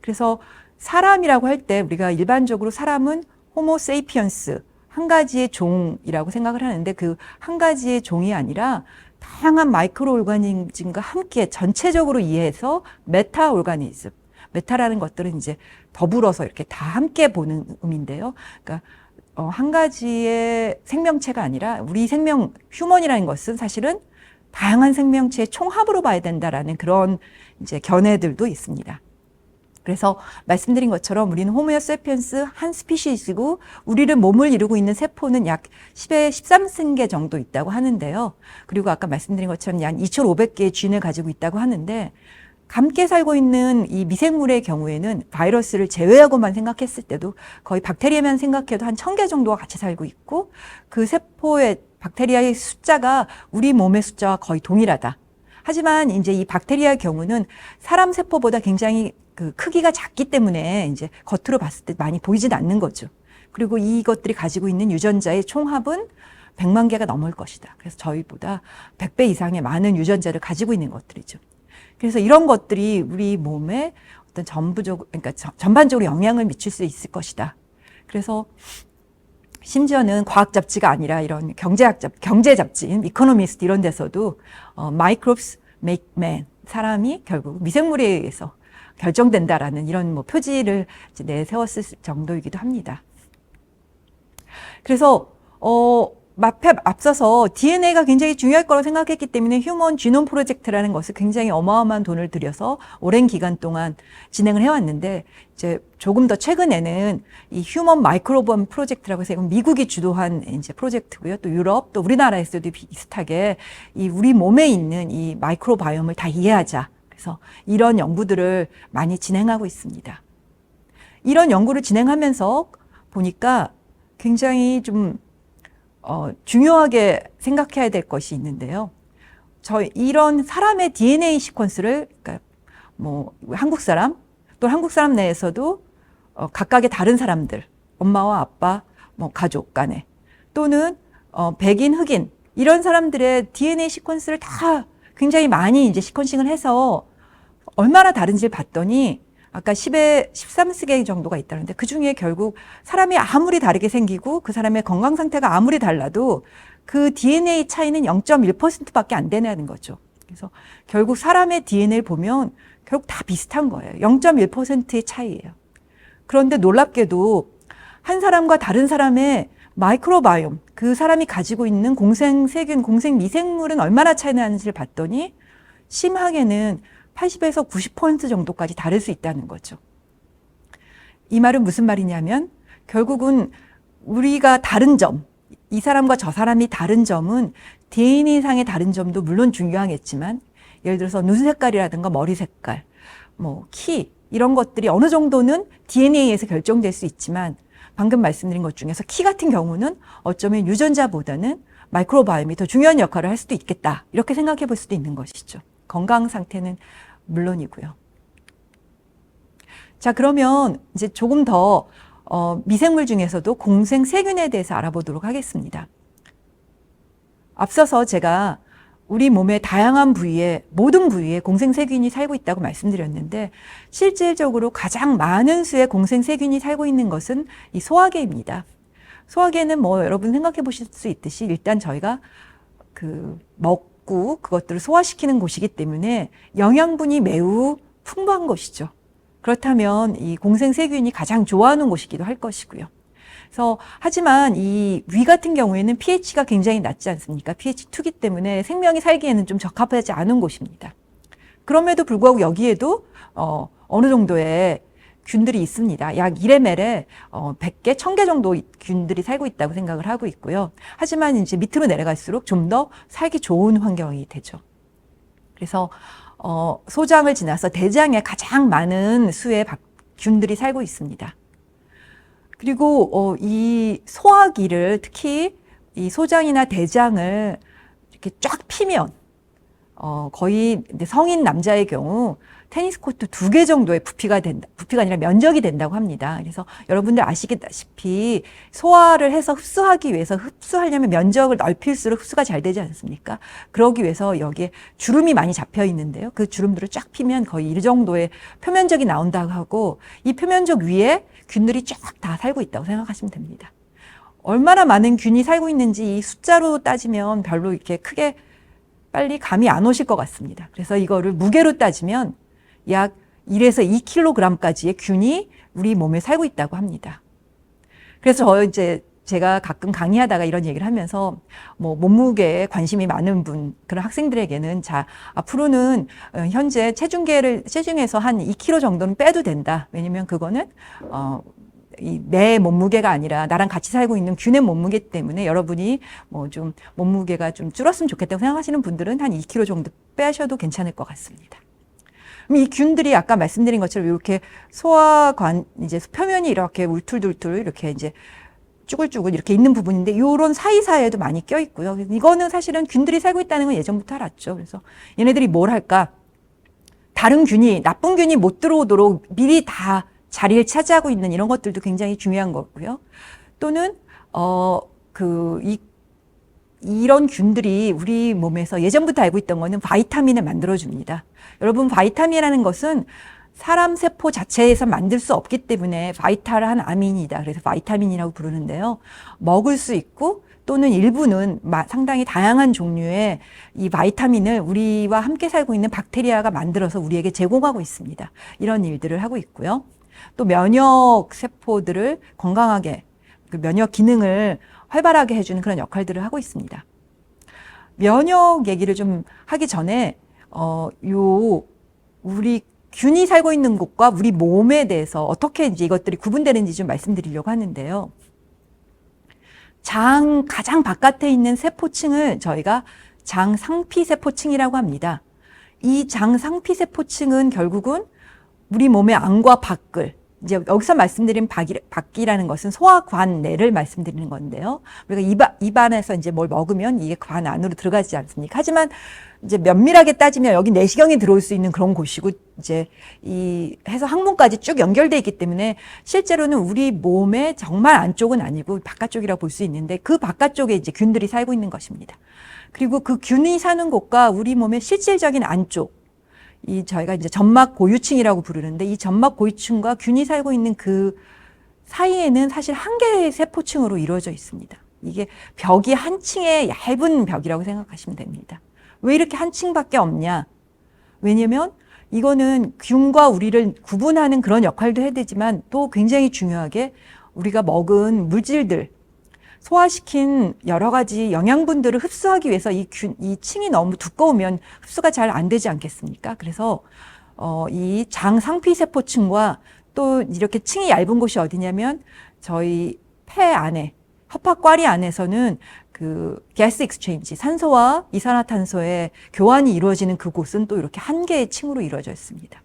그래서 사람이라고 할 때 우리가 일반적으로 사람은 호모 세이피언스, 한 가지의 종이라고 생각을 하는데 그 한 가지의 종이 아니라 다양한 마이크로 오르가니즘과 함께 전체적으로 이해해서 메타 오르가니즘, 메타라는 것들은 이제 더불어서 이렇게 다 함께 보는 의미인데요. 그러니까 한 가지의 생명체가 아니라 우리 휴먼이라는 것은 사실은 다양한 생명체의 총합으로 봐야 된다라는 그런 이제 견해들도 있습니다. 그래서 말씀드린 것처럼 우리는 호모 세피엔스 한 스피시이고 우리를 몸을 이루고 있는 세포는 약 10의 13승계 정도 있다고 하는데요. 그리고 아까 말씀드린 것처럼 약 2,500개의 균을 가지고 있다고 하는데 함께 살고 있는 이 미생물의 경우에는 바이러스를 제외하고만 생각했을 때도 거의 박테리아만 생각해도 한 1,000개 정도가 같이 살고 있고 그 세포의 박테리아의 숫자가 우리 몸의 숫자와 거의 동일하다. 하지만 이제 이 박테리아의 경우는 사람 세포보다 굉장히 그 크기가 작기 때문에 이제 겉으로 봤을 때 많이 보이진 않는 거죠. 그리고 이것들이 가지고 있는 유전자의 총합은 100만 개가 넘을 것이다. 그래서 저희보다 100배 이상의 많은 유전자를 가지고 있는 것들이죠. 그래서 이런 것들이 우리 몸에 어떤 그러니까 전반적으로 영향을 미칠 수 있을 것이다. 그래서 심지어는 과학 잡지가 아니라 이런 경제 잡지인 이코노미스트 이런 데서도 Microbes make man, 사람이 결국 미생물에 의해서 결정된다라는 이런 표지를 이제 내세웠을 정도이기도 합니다. 그래서 앞서서 DNA가 굉장히 중요할 거라고 생각했기 때문에 휴먼 지놈 프로젝트라는 것을 굉장히 어마어마한 돈을 들여서 오랜 기간 동안 진행을 해왔는데 이제 조금 더 최근에는 이 휴먼 마이크로바이옴 프로젝트라고 해서 이건 미국이 주도한 이제 프로젝트고요. 또 유럽, 또 우리나라에서도 비슷하게 이 우리 몸에 있는 이 마이크로바이옴을 다 이해하자. 그래서 이런 연구들을 많이 진행하고 있습니다. 이런 연구를 진행하면서 보니까 굉장히 좀 중요하게 생각해야 될 것이 있는데요. 이런 사람의 DNA 시퀀스를, 그러니까 한국 사람, 또 한국 사람 내에서도 각각의 다른 사람들, 엄마와 아빠, 가족 간에, 또는 백인, 흑인, 이런 사람들의 DNA 시퀀스를 다 굉장히 많이 이제 시퀀싱을 해서 얼마나 다른지를 봤더니 아까 10에 13개 정도가 있다는데 그 중에 결국 사람이 아무리 다르게 생기고 그 사람의 건강 상태가 아무리 달라도 그 DNA 차이는 0.1%밖에 안 되는 거죠. 그래서 결국 사람의 DNA를 보면 결국 다 비슷한 거예요. 0.1%의 차이예요. 그런데 놀랍게도 한 사람과 다른 사람의 마이크로바이옴, 그 사람이 가지고 있는 공생세균, 공생미생물은 얼마나 차이 나는지를 봤더니 심하게는 80에서 90% 정도까지 다를 수 있다는 거죠. 이 말은 무슨 말이냐면 결국은 우리가 다른 점, 이 사람과 저 사람이 다른 점은 DNA상의 다른 점도 물론 중요하겠지만 예를 들어서 눈 색깔이라든가 머리 색깔, 키 이런 것들이 어느 정도는 DNA에서 결정될 수 있지만 방금 말씀드린 것 중에서 키 같은 경우는 어쩌면 유전자보다는 마이크로바이옴이 더 중요한 역할을 할 수도 있겠다. 이렇게 생각해 볼 수도 있는 것이죠. 건강 상태는 물론이고요. 자, 그러면 이제 조금 더 미생물 중에서도 공생세균에 대해서 알아보도록 하겠습니다. 앞서서 제가 우리 몸의 다양한 부위에, 모든 부위에 공생세균이 살고 있다고 말씀드렸는데 실질적으로 가장 많은 수의 공생세균이 살고 있는 것은 이 소화계입니다. 소화계는 여러분 생각해 보실 수 있듯이 일단 저희가 먹고 그것들을 소화시키는 곳이기 때문에 영양분이 매우 풍부한 것이죠. 그렇다면 이 공생세균이 가장 좋아하는 곳이기도 할 것이고요. 그래서 하지만 이 위 같은 경우에는 pH가 굉장히 낮지 않습니까? pH 2기 때문에 생명이 살기에는 좀 적합하지 않은 곳입니다. 그럼에도 불구하고 여기에도 어느 정도의 균들이 있습니다. 약 1ml에 100개, 1000개 정도 균들이 살고 있다고 생각을 하고 있고요. 하지만 이제 밑으로 내려갈수록 좀 더 살기 좋은 환경이 되죠. 그래서 소장을 지나서 대장에 가장 많은 수의 균들이 살고 있습니다. 그리고 이 소화기를 특히 이 소장이나 대장을 이렇게 쫙 피면 거의 성인 남자의 경우 테니스 코트 2개 정도의 부피가 아니라 면적이 된다고 합니다. 그래서 여러분들 아시겠다시피 소화를 해서 흡수하기 위해서 흡수하려면 면적을 넓힐수록 흡수가 잘 되지 않습니까? 그러기 위해서 여기에 주름이 많이 잡혀 있는데요. 그 주름들을 쫙 피면 거의 이 정도의 표면적이 나온다고 하고 이 표면적 위에 균들이 쫙 다 살고 있다고 생각하시면 됩니다. 얼마나 많은 균이 살고 있는지 이 숫자로 따지면 별로 이렇게 크게 빨리 감이 안 오실 것 같습니다. 그래서 이거를 무게로 따지면 약 1에서 2kg까지의 균이 우리 몸에 살고 있다고 합니다. 그래서 제가 가끔 강의하다가 이런 얘기를 하면서 몸무게에 관심이 많은 그런 학생들에게는 앞으로는 현재 체중에서 한 2kg 정도는 빼도 된다. 왜냐면 그거는 내 몸무게가 아니라 나랑 같이 살고 있는 균의 몸무게 때문에 여러분이 좀 몸무게가 좀 줄었으면 좋겠다고 생각하시는 분들은 한 2kg 정도 빼셔도 괜찮을 것 같습니다. 이 균들이 아까 말씀드린 것처럼 이렇게 소화관 이제 표면이 이렇게 울툴툴툴 이렇게 이제 쭈글쭈글 이렇게 있는 부분인데 이런 사이사이에도 많이 껴 있고요. 이거는 사실은 균들이 살고 있다는 건 예전부터 알았죠. 그래서 얘네들이 뭘 할까? 다른 균이, 나쁜 균이 못 들어오도록 미리 다 자리를 차지하고 있는 이런 것들도 굉장히 중요한 거고요. 또는 이런 균들이 우리 몸에서 예전부터 알고 있던 거는 바이타민을 만들어줍니다. 여러분, 바이타민이라는 것은 사람 세포 자체에서 만들 수 없기 때문에 바이탈한 아민이다. 그래서 바이타민이라고 부르는데요. 먹을 수 있고 또는 일부는 상당히 다양한 종류의 이 바이타민을 우리와 함께 살고 있는 박테리아가 만들어서 우리에게 제공하고 있습니다. 이런 일들을 하고 있고요. 또 면역 세포들을 건강하게, 면역 기능을 활발하게 해주는 그런 역할들을 하고 있습니다. 면역 얘기를 좀 하기 전에 우리 균이 살고 있는 곳과 우리 몸에 대해서 어떻게 이제 이것들이 구분되는지 좀 말씀드리려고 하는데요. 장 가장 바깥에 있는 세포층을 저희가 장 상피세포층이라고 합니다. 이 장 상피세포층은 결국은 우리 몸의 안과 밖을, 이제 여기서 말씀드린 밖이라는 것은 소화관 내를 말씀드리는 건데요. 우리가 입안에서 이제 뭘 먹으면 이게 관 안으로 들어가지 않습니까? 하지만 이제 면밀하게 따지면 여기 내시경이 들어올 수 있는 그런 곳이고 이제 해서 항문까지 쭉 연결돼 있기 때문에 실제로는 우리 몸의 정말 안쪽은 아니고 바깥쪽이라고 볼 수 있는데 그 바깥쪽에 이제 균들이 살고 있는 것입니다. 그리고 그 균이 사는 곳과 우리 몸의 실질적인 안쪽, 저희가 이제 점막 고유층이라고 부르는데 이 점막 고유층과 균이 살고 있는 그 사이에는 사실 한 개의 세포층으로 이루어져 있습니다. 이게 벽이 한 층의 얇은 벽이라고 생각하시면 됩니다. 왜 이렇게 한 층밖에 없냐? 왜냐면 이거는 균과 우리를 구분하는 그런 역할도 해야 되지만 또 굉장히 중요하게 우리가 먹은 물질들, 소화시킨 여러 가지 영양분들을 흡수하기 위해서 이 층이 너무 두꺼우면 흡수가 잘 안 되지 않겠습니까? 그래서 이 장 상피세포층과 또 이렇게 층이 얇은 곳이 어디냐면 저희 폐 안에 허파과리 안에서는 그 가스 익스체인지 산소와 이산화탄소의 교환이 이루어지는 그곳은 또 이렇게 한 개의 층으로 이루어져 있습니다.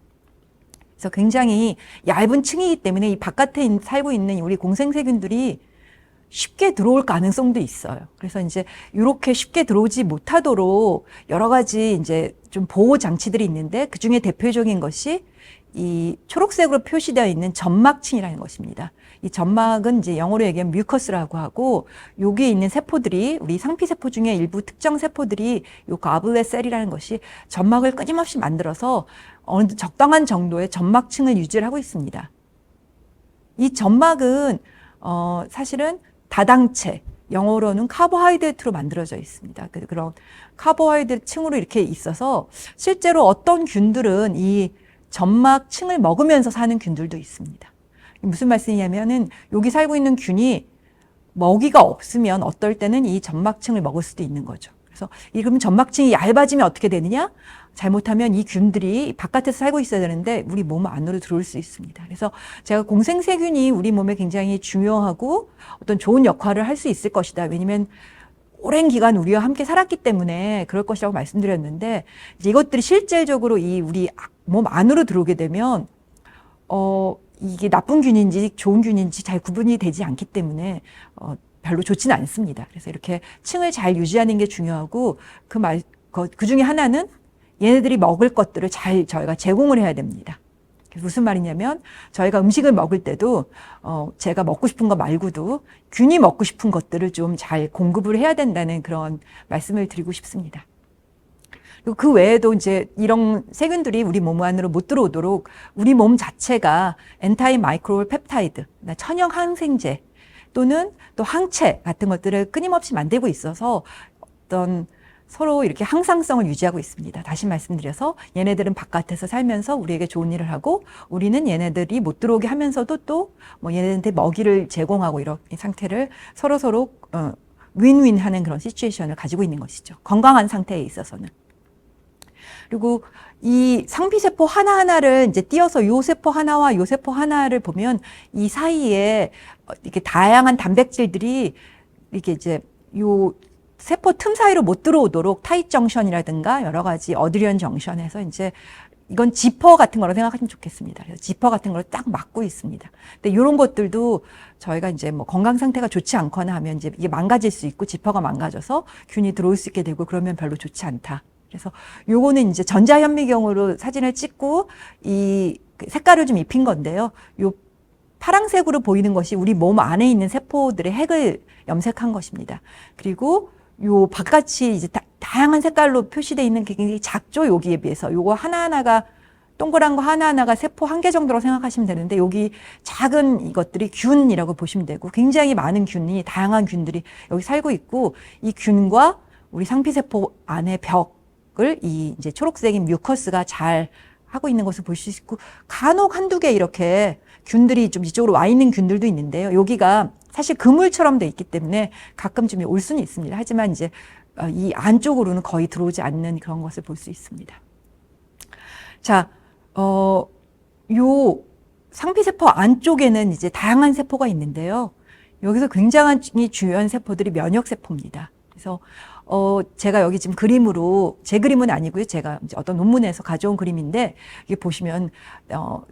그래서 굉장히 얇은 층이기 때문에 이 바깥에 살고 있는 우리 공생세균들이 쉽게 들어올 가능성도 있어요. 그래서 이제 이렇게 쉽게 들어오지 못하도록 여러 가지 이제 좀 보호 장치들이 있는데 그 중에 대표적인 것이 이 초록색으로 표시되어 있는 점막층이라는 것입니다. 이 점막은 이제 영어로 얘기하면 뮤커스라고 하고 여기에 있는 세포들이 우리 상피세포 중에 일부 특정 세포들이 요 가블렛 셀이라는 것이 점막을 끊임없이 만들어서 어느 적당한 정도의 점막층을 유지를 하고 있습니다. 이 점막은 사실은 다당체, 영어로는 카보하이드레이트로 만들어져 있습니다. 그런 카보하이드레이트 층으로 이렇게 있어서 실제로 어떤 균들은 이 점막층을 먹으면서 사는 균들도 있습니다. 무슨 말씀이냐면은 여기 살고 있는 균이 먹이가 없으면 어떨 때는 이 점막층을 먹을 수도 있는 거죠. 그래서 그러면 점막층이 얇아지면 어떻게 되느냐? 잘못하면 이 균들이 바깥에서 살고 있어야 되는데 우리 몸 안으로 들어올 수 있습니다. 그래서 제가 공생세균이 우리 몸에 굉장히 중요하고 어떤 좋은 역할을 할 수 있을 것이다. 왜냐하면 오랜 기간 우리와 함께 살았기 때문에 그럴 것이라고 말씀드렸는데 이것들이 실질적으로 이 우리 몸 안으로 들어오게 되면 이게 나쁜 균인지 좋은 균인지 잘 구분이 되지 않기 때문에 별로 좋지는 않습니다. 그래서 이렇게 층을 잘 유지하는 게 중요하고 그 중에 하나는 얘네들이 먹을 것들을 잘 저희가 제공을 해야 됩니다. 그래서 무슨 말이냐면 저희가 음식을 먹을 때도 제가 먹고 싶은 거 말고도 균이 먹고 싶은 것들을 좀 잘 공급을 해야 된다는 그런 말씀을 드리고 싶습니다. 그리고 그 외에도 이제 이런 세균들이 우리 몸 안으로 못 들어오도록 우리 몸 자체가 엔타이 마이크로볼 펩타이드, 천연 항생제 또는 또 항체 같은 것들을 끊임없이 만들고 있어서 어떤 서로 이렇게 항상성을 유지하고 있습니다. 다시 말씀드려서 얘네들은 바깥에서 살면서 우리에게 좋은 일을 하고 우리는 얘네들이 못 들어오게 하면서도 또 뭐 얘네들한테 먹이를 제공하고 이런 상태를 서로 윈윈하는 그런 시츄에이션을 가지고 있는 것이죠. 건강한 상태에 있어서는. 그리고 이 상피세포 하나하나를 이제 띄어서 요 세포 하나와 요 세포 하나를 보면 이 사이에 이렇게 다양한 단백질들이 이렇게 이제 요 세포 틈 사이로 못 들어오도록 타잇 정션이라든가 여러 가지 어드리언 정션에서 이제 이건 지퍼 같은 거로 생각하시면 좋겠습니다. 그래서 지퍼 같은 걸 딱 막고 있습니다. 근데 이런 것들도 저희가 이제 뭐 건강 상태가 좋지 않거나 하면 이제 이게 망가질 수 있고 지퍼가 망가져서 균이 들어올 수 있게 되고 그러면 별로 좋지 않다. 그래서 요거는 이제 전자현미경으로 사진을 찍고 이 색깔을 좀 입힌 건데요. 요 파랑색으로 보이는 것이 우리 몸 안에 있는 세포들의 핵을 염색한 것입니다. 그리고 요 바깥이 이제 다양한 색깔로 표시되어 있는 게 굉장히 작죠. 여기에 비해서. 요거 하나하나가 동그란 거 하나하나가 세포 한 개 정도로 생각하시면 되는데 여기 작은 이것들이 균이라고 보시면 되고 굉장히 많은 균이 다양한 균들이 여기 살고 있고 이 균과 우리 상피세포 안의 벽을 이 이제 초록색인 뮤커스가 잘 하고 있는 것을 볼 수 있고 간혹 한두 개 이렇게 균들이 좀 이쪽으로 와 있는 균들도 있는데요. 여기가 사실 그물처럼 돼 있기 때문에 가끔쯤 올 수는 있습니다. 하지만 이제 이 안쪽으로는 거의 들어오지 않는 그런 것을 볼 수 있습니다. 자, 요 상피세포 안쪽에는 이제 다양한 세포가 있는데요. 여기서 굉장히 중요한 세포들이 면역세포입니다. 그래서 제가 여기 지금 그림으로 제 그림은 아니고요. 제가 이제 어떤 논문에서 가져온 그림인데 이게 보시면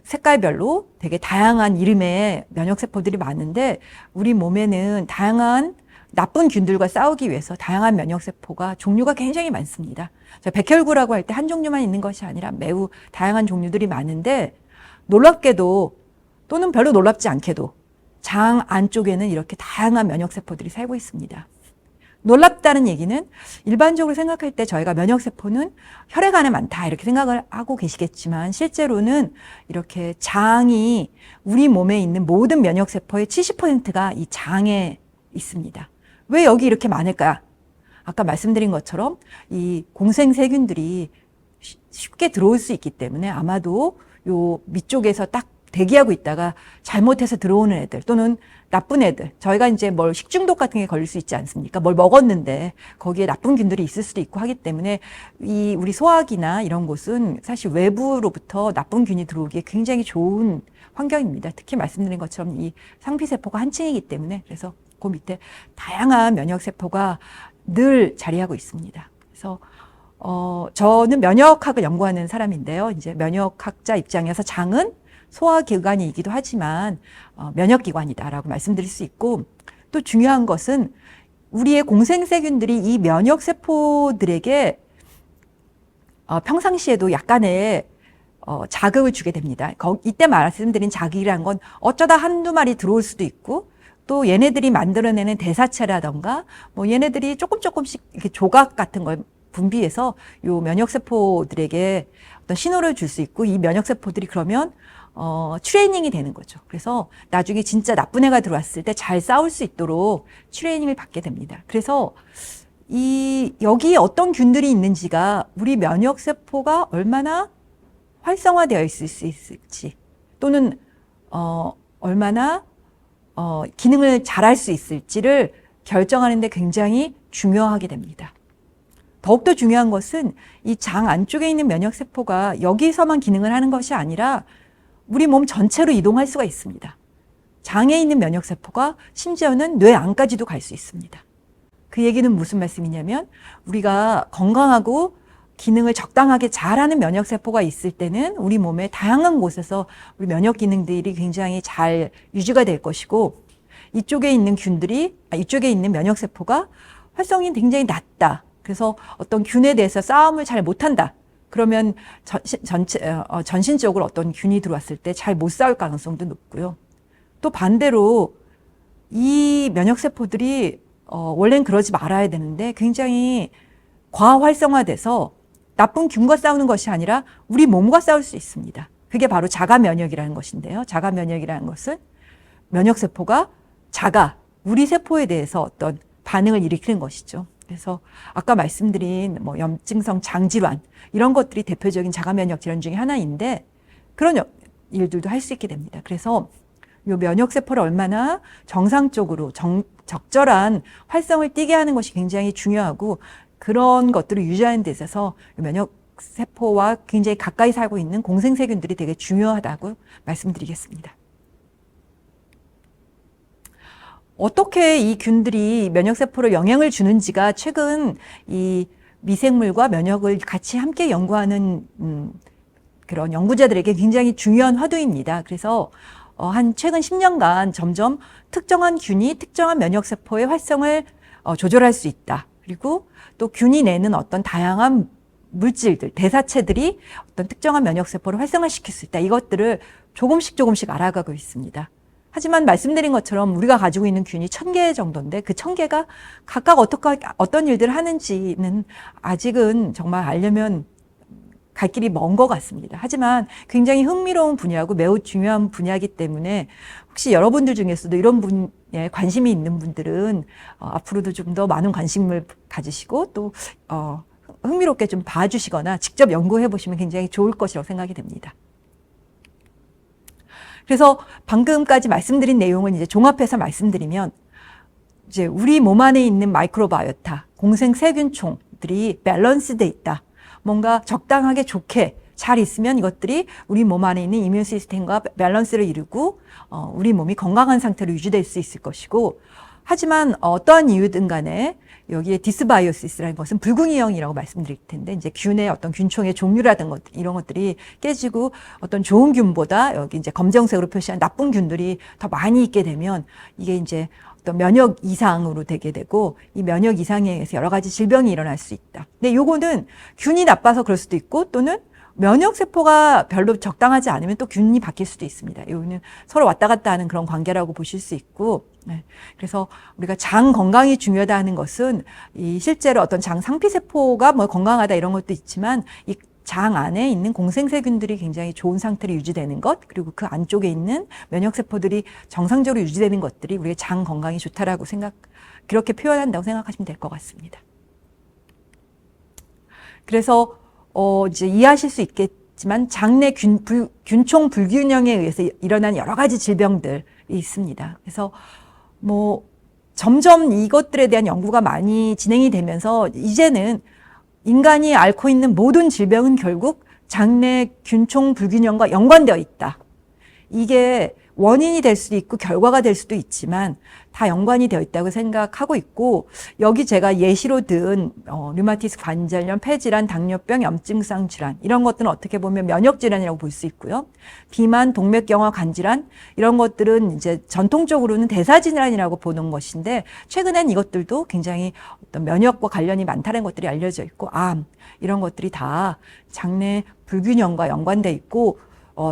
색깔별로 되게 다양한 이름의 면역세포들이 많은데 우리 몸에는 다양한 나쁜 균들과 싸우기 위해서 다양한 면역세포가 종류가 굉장히 많습니다. 백혈구라고 할 때 한 종류만 있는 것이 아니라 매우 다양한 종류들이 많은데 놀랍게도 또는 별로 놀랍지 않게도 장 안쪽에는 이렇게 다양한 면역세포들이 살고 있습니다. 놀랍다는 얘기는 일반적으로 생각할 때 저희가 면역세포는 혈액 안에 많다 이렇게 생각을 하고 계시겠지만 실제로는 이렇게 장이 우리 몸에 있는 모든 면역세포의 70%가 이 장에 있습니다. 왜 여기 이렇게 많을까? 아까 말씀드린 것처럼 이 공생세균들이 쉽게 들어올 수 있기 때문에 아마도 요 밑쪽에서 딱 대기하고 있다가 잘못해서 들어오는 애들 또는 나쁜 애들, 저희가 이제 뭘 식중독 같은 게 걸릴 수 있지 않습니까? 뭘 먹었는데 거기에 나쁜 균들이 있을 수도 있고 하기 때문에 이 우리 소화기나 이런 곳은 사실 외부로부터 나쁜 균이 들어오기에 굉장히 좋은 환경입니다. 특히 말씀드린 것처럼 이 상피세포가 한층이기 때문에 그래서 그 밑에 다양한 면역세포가 늘 자리하고 있습니다. 그래서 저는 면역학을 연구하는 사람인데요. 이제 면역학자 입장에서 장은 소화기관이기도 하지만 면역기관이다라고 말씀드릴 수 있고 또 중요한 것은 우리의 공생세균들이 이 면역세포들에게 평상시에도 약간의 자극을 주게 됩니다. 이때 말씀드린 자극이라는 건 어쩌다 한두 마리 들어올 수도 있고 또 얘네들이 만들어내는 대사체라던가 뭐 얘네들이 조금씩 이렇게 조각 같은 걸 분비해서 요 면역세포들에게 어떤 신호를 줄 수 있고 이 면역세포들이 그러면 트레이닝이 되는 거죠. 그래서 나중에 진짜 나쁜 애가 들어왔을 때 잘 싸울 수 있도록 트레이닝을 받게 됩니다. 그래서 여기에 어떤 균들이 있는지가 우리 면역세포가 얼마나 활성화되어 있을 수 있을지 또는 얼마나 기능을 잘할 수 있을지를 결정하는 데 굉장히 중요하게 됩니다. 더욱더 중요한 것은 이 장 안쪽에 있는 면역세포가 여기서만 기능을 하는 것이 아니라 우리 몸 전체로 이동할 수가 있습니다. 장에 있는 면역세포가 심지어는 뇌 안까지도 갈 수 있습니다. 그 얘기는 무슨 말씀이냐면 우리가 건강하고 기능을 적당하게 잘하는 면역세포가 있을 때는 우리 몸의 다양한 곳에서 우리 면역 기능들이 굉장히 잘 유지가 될 것이고 이쪽에 있는 이쪽에 있는 면역세포가 활성이 굉장히 낮다. 그래서 어떤 균에 대해서 싸움을 잘 못한다. 그러면 전신적으로 어떤 균이 들어왔을 때 잘 못 싸울 가능성도 높고요. 또 반대로 이 면역세포들이 원래는 그러지 말아야 되는데 굉장히 과활성화돼서 나쁜 균과 싸우는 것이 아니라 우리 몸과 싸울 수 있습니다. 그게 바로 자가면역이라는 것인데요. 자가면역이라는 것은 면역세포가 우리 세포에 대해서 어떤 반응을 일으키는 것이죠. 그래서 아까 말씀드린 염증성 장질환 이런 것들이 대표적인 자가면역 질환 중에 하나인데 그런 일들도 할 수 있게 됩니다. 그래서 이 면역세포를 얼마나 정상적으로 적절한 활성을 띠게 하는 것이 굉장히 중요하고 그런 것들을 유지하는 데 있어서 면역세포와 굉장히 가까이 살고 있는 공생세균들이 되게 중요하다고 말씀드리겠습니다. 어떻게 이 균들이 면역세포를 영향을 주는지가 최근 이 미생물과 면역을 같이 함께 연구하는 그런 연구자들에게 굉장히 중요한 화두입니다. 그래서 한 최근 10년간 점점 특정한 균이 특정한 면역세포의 활성을 조절할 수 있다. 그리고 또 균이 내는 어떤 다양한 물질들, 대사체들이 어떤 특정한 면역세포를 활성화시킬 수 있다. 이것들을 조금씩 알아가고 있습니다. 하지만 말씀드린 것처럼 우리가 가지고 있는 균이 1000개 정도인데 그 1000개가 각각 어떤 일들을 하는지는 아직은 정말 알려면 갈 길이 먼 것 같습니다. 하지만 굉장히 흥미로운 분야고 매우 중요한 분야이기 때문에 혹시 여러분들 중에서도 이런 분야에 관심이 있는 분들은 앞으로도 좀 더 많은 관심을 가지시고 또 흥미롭게 좀 봐주시거나 직접 연구해 보시면 굉장히 좋을 것이라고 생각이 됩니다. 그래서 방금까지 말씀드린 내용은 이제 종합해서 말씀드리면 이제 우리 몸 안에 있는 마이크로바이오타, 공생세균총들이 밸런스돼 있다. 뭔가 적당하게 좋게 잘 있으면 이것들이 우리 몸 안에 있는 이뮤 시스템과 밸런스를 이루고 우리 몸이 건강한 상태로 유지될 수 있을 것이고 하지만 어떠한 이유든 간에 여기에 디스바이오시스라는 것은 불균형이라고 말씀드릴 텐데 이제 균의 어떤 균총의 종류라든가 이런 것들이 깨지고 어떤 좋은 균보다 여기 이제 검정색으로 표시한 나쁜 균들이 더 많이 있게 되면 이게 이제 어떤 면역 이상으로 되게 되고 이 면역 이상에 의해서 여러 가지 질병이 일어날 수 있다. 근데 요거는 균이 나빠서 그럴 수도 있고 또는 면역세포가 별로 적당하지 않으면 또 균이 바뀔 수도 있습니다. 이거는 서로 왔다 갔다 하는 그런 관계라고 보실 수 있고 네. 그래서 우리가 장 건강이 중요하다는 것은 이 실제로 어떤 장 상피세포가 뭐 건강하다 이런 것도 있지만 이 장 안에 있는 공생세균들이 굉장히 좋은 상태로 유지되는 것, 그리고 그 안쪽에 있는 면역세포들이 정상적으로 유지되는 것들이 우리의 장 건강이 좋다라고 그렇게 표현한다고 생각하시면 될 것 같습니다. 그래서 이제 이해하실 수 있겠지만 장내 균총 불균형에 의해서 일어난 여러 가지 질병들이 있습니다. 그래서 뭐 점점 이것들에 대한 연구가 많이 진행이 되면서 이제는 인간이 앓고 있는 모든 질병은 결국 장내 균총 불균형과 연관되어 있다. 이게 원인이 될 수도 있고 결과가 될 수도 있지만 다 연관이 되어 있다고 생각하고 있고, 여기 제가 예시로 든 류마티스 관절염, 폐질환, 당뇨병, 염증성 질환 이런 것들은 어떻게 보면 면역질환이라고 볼 수 있고요. 비만, 동맥경화 관질환 이런 것들은 이제 전통적으로는 대사질환이라고 보는 것인데, 최근엔 이것들도 굉장히 어떤 면역과 관련이 많다는 것들이 알려져 있고, 암 이런 것들이 다 장내 불균형과 연관돼 있고,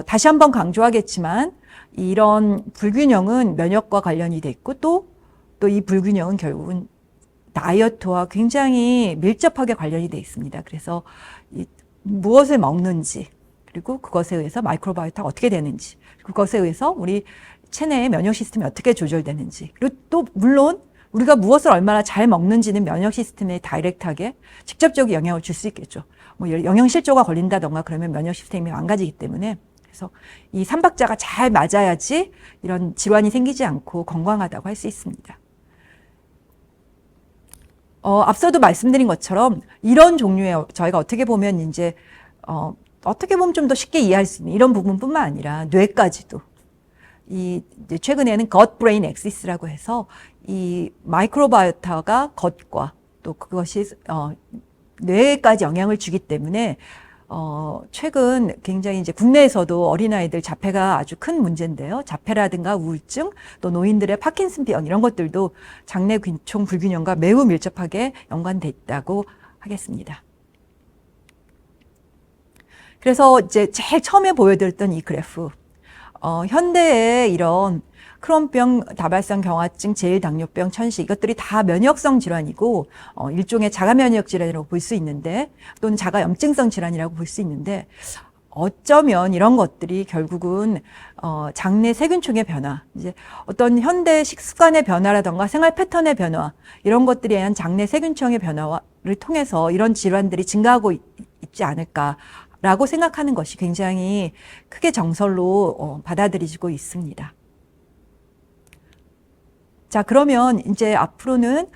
다시 한번 강조하겠지만 이런 불균형은 면역과 관련이 돼 있고 또 이 불균형은 결국은 다이어트와 굉장히 밀접하게 관련이 돼 있습니다. 그래서 무엇을 먹는지, 그리고 그것에 의해서 마이크로바이오타가 어떻게 되는지, 그것에 의해서 우리 체내의 면역 시스템이 어떻게 조절되는지, 그리고 또 물론 우리가 무엇을 얼마나 잘 먹는지는 면역 시스템에 다이렉트하게 직접적인 영향을 줄 수 있겠죠. 뭐 영양실조가 걸린다던가 그러면 면역 시스템이 망가지기 때문에, 그래서 이 삼박자가 잘 맞아야지 이런 질환이 생기지 않고 건강하다고 할 수 있습니다. 앞서도 말씀드린 것처럼 이런 종류의 저희가 어떻게 보면 이제 어떻게 보면 좀 더 쉽게 이해할 수 있는 이런 부분뿐만 아니라 뇌까지도 최근에는 gut brain axis라고 해서 이 마이크로바이오타가 겉과 또 그것이 뇌까지 영향을 주기 때문에 최근 굉장히 이제 국내에서도 어린아이들 자폐가 아주 큰 문제인데요. 자폐라든가 우울증, 또 노인들의 파킨슨병 이런 것들도 장내 균총 불균형과 매우 밀접하게 연관돼 있다고 하겠습니다. 그래서 이제 제일 처음에 보여드렸던 이 그래프, 현대의 이런 크론병, 다발성 경화증, 제일당뇨병, 천식 이것들이 다 면역성 질환이고 일종의 자가면역 질환이라고 볼 수 있는데, 또는 자가염증성 질환이라고 볼 수 있는데, 어쩌면 이런 것들이 결국은 장내 세균총의 변화, 이제 어떤 현대 식습관의 변화라던가 생활 패턴의 변화 이런 것들에 의한 장내 세균총의 변화를 통해서 이런 질환들이 증가하고 있지 않을까라고 생각하는 것이 굉장히 크게 정설로 받아들이고 있습니다. 자, 그러면 이제 앞으로는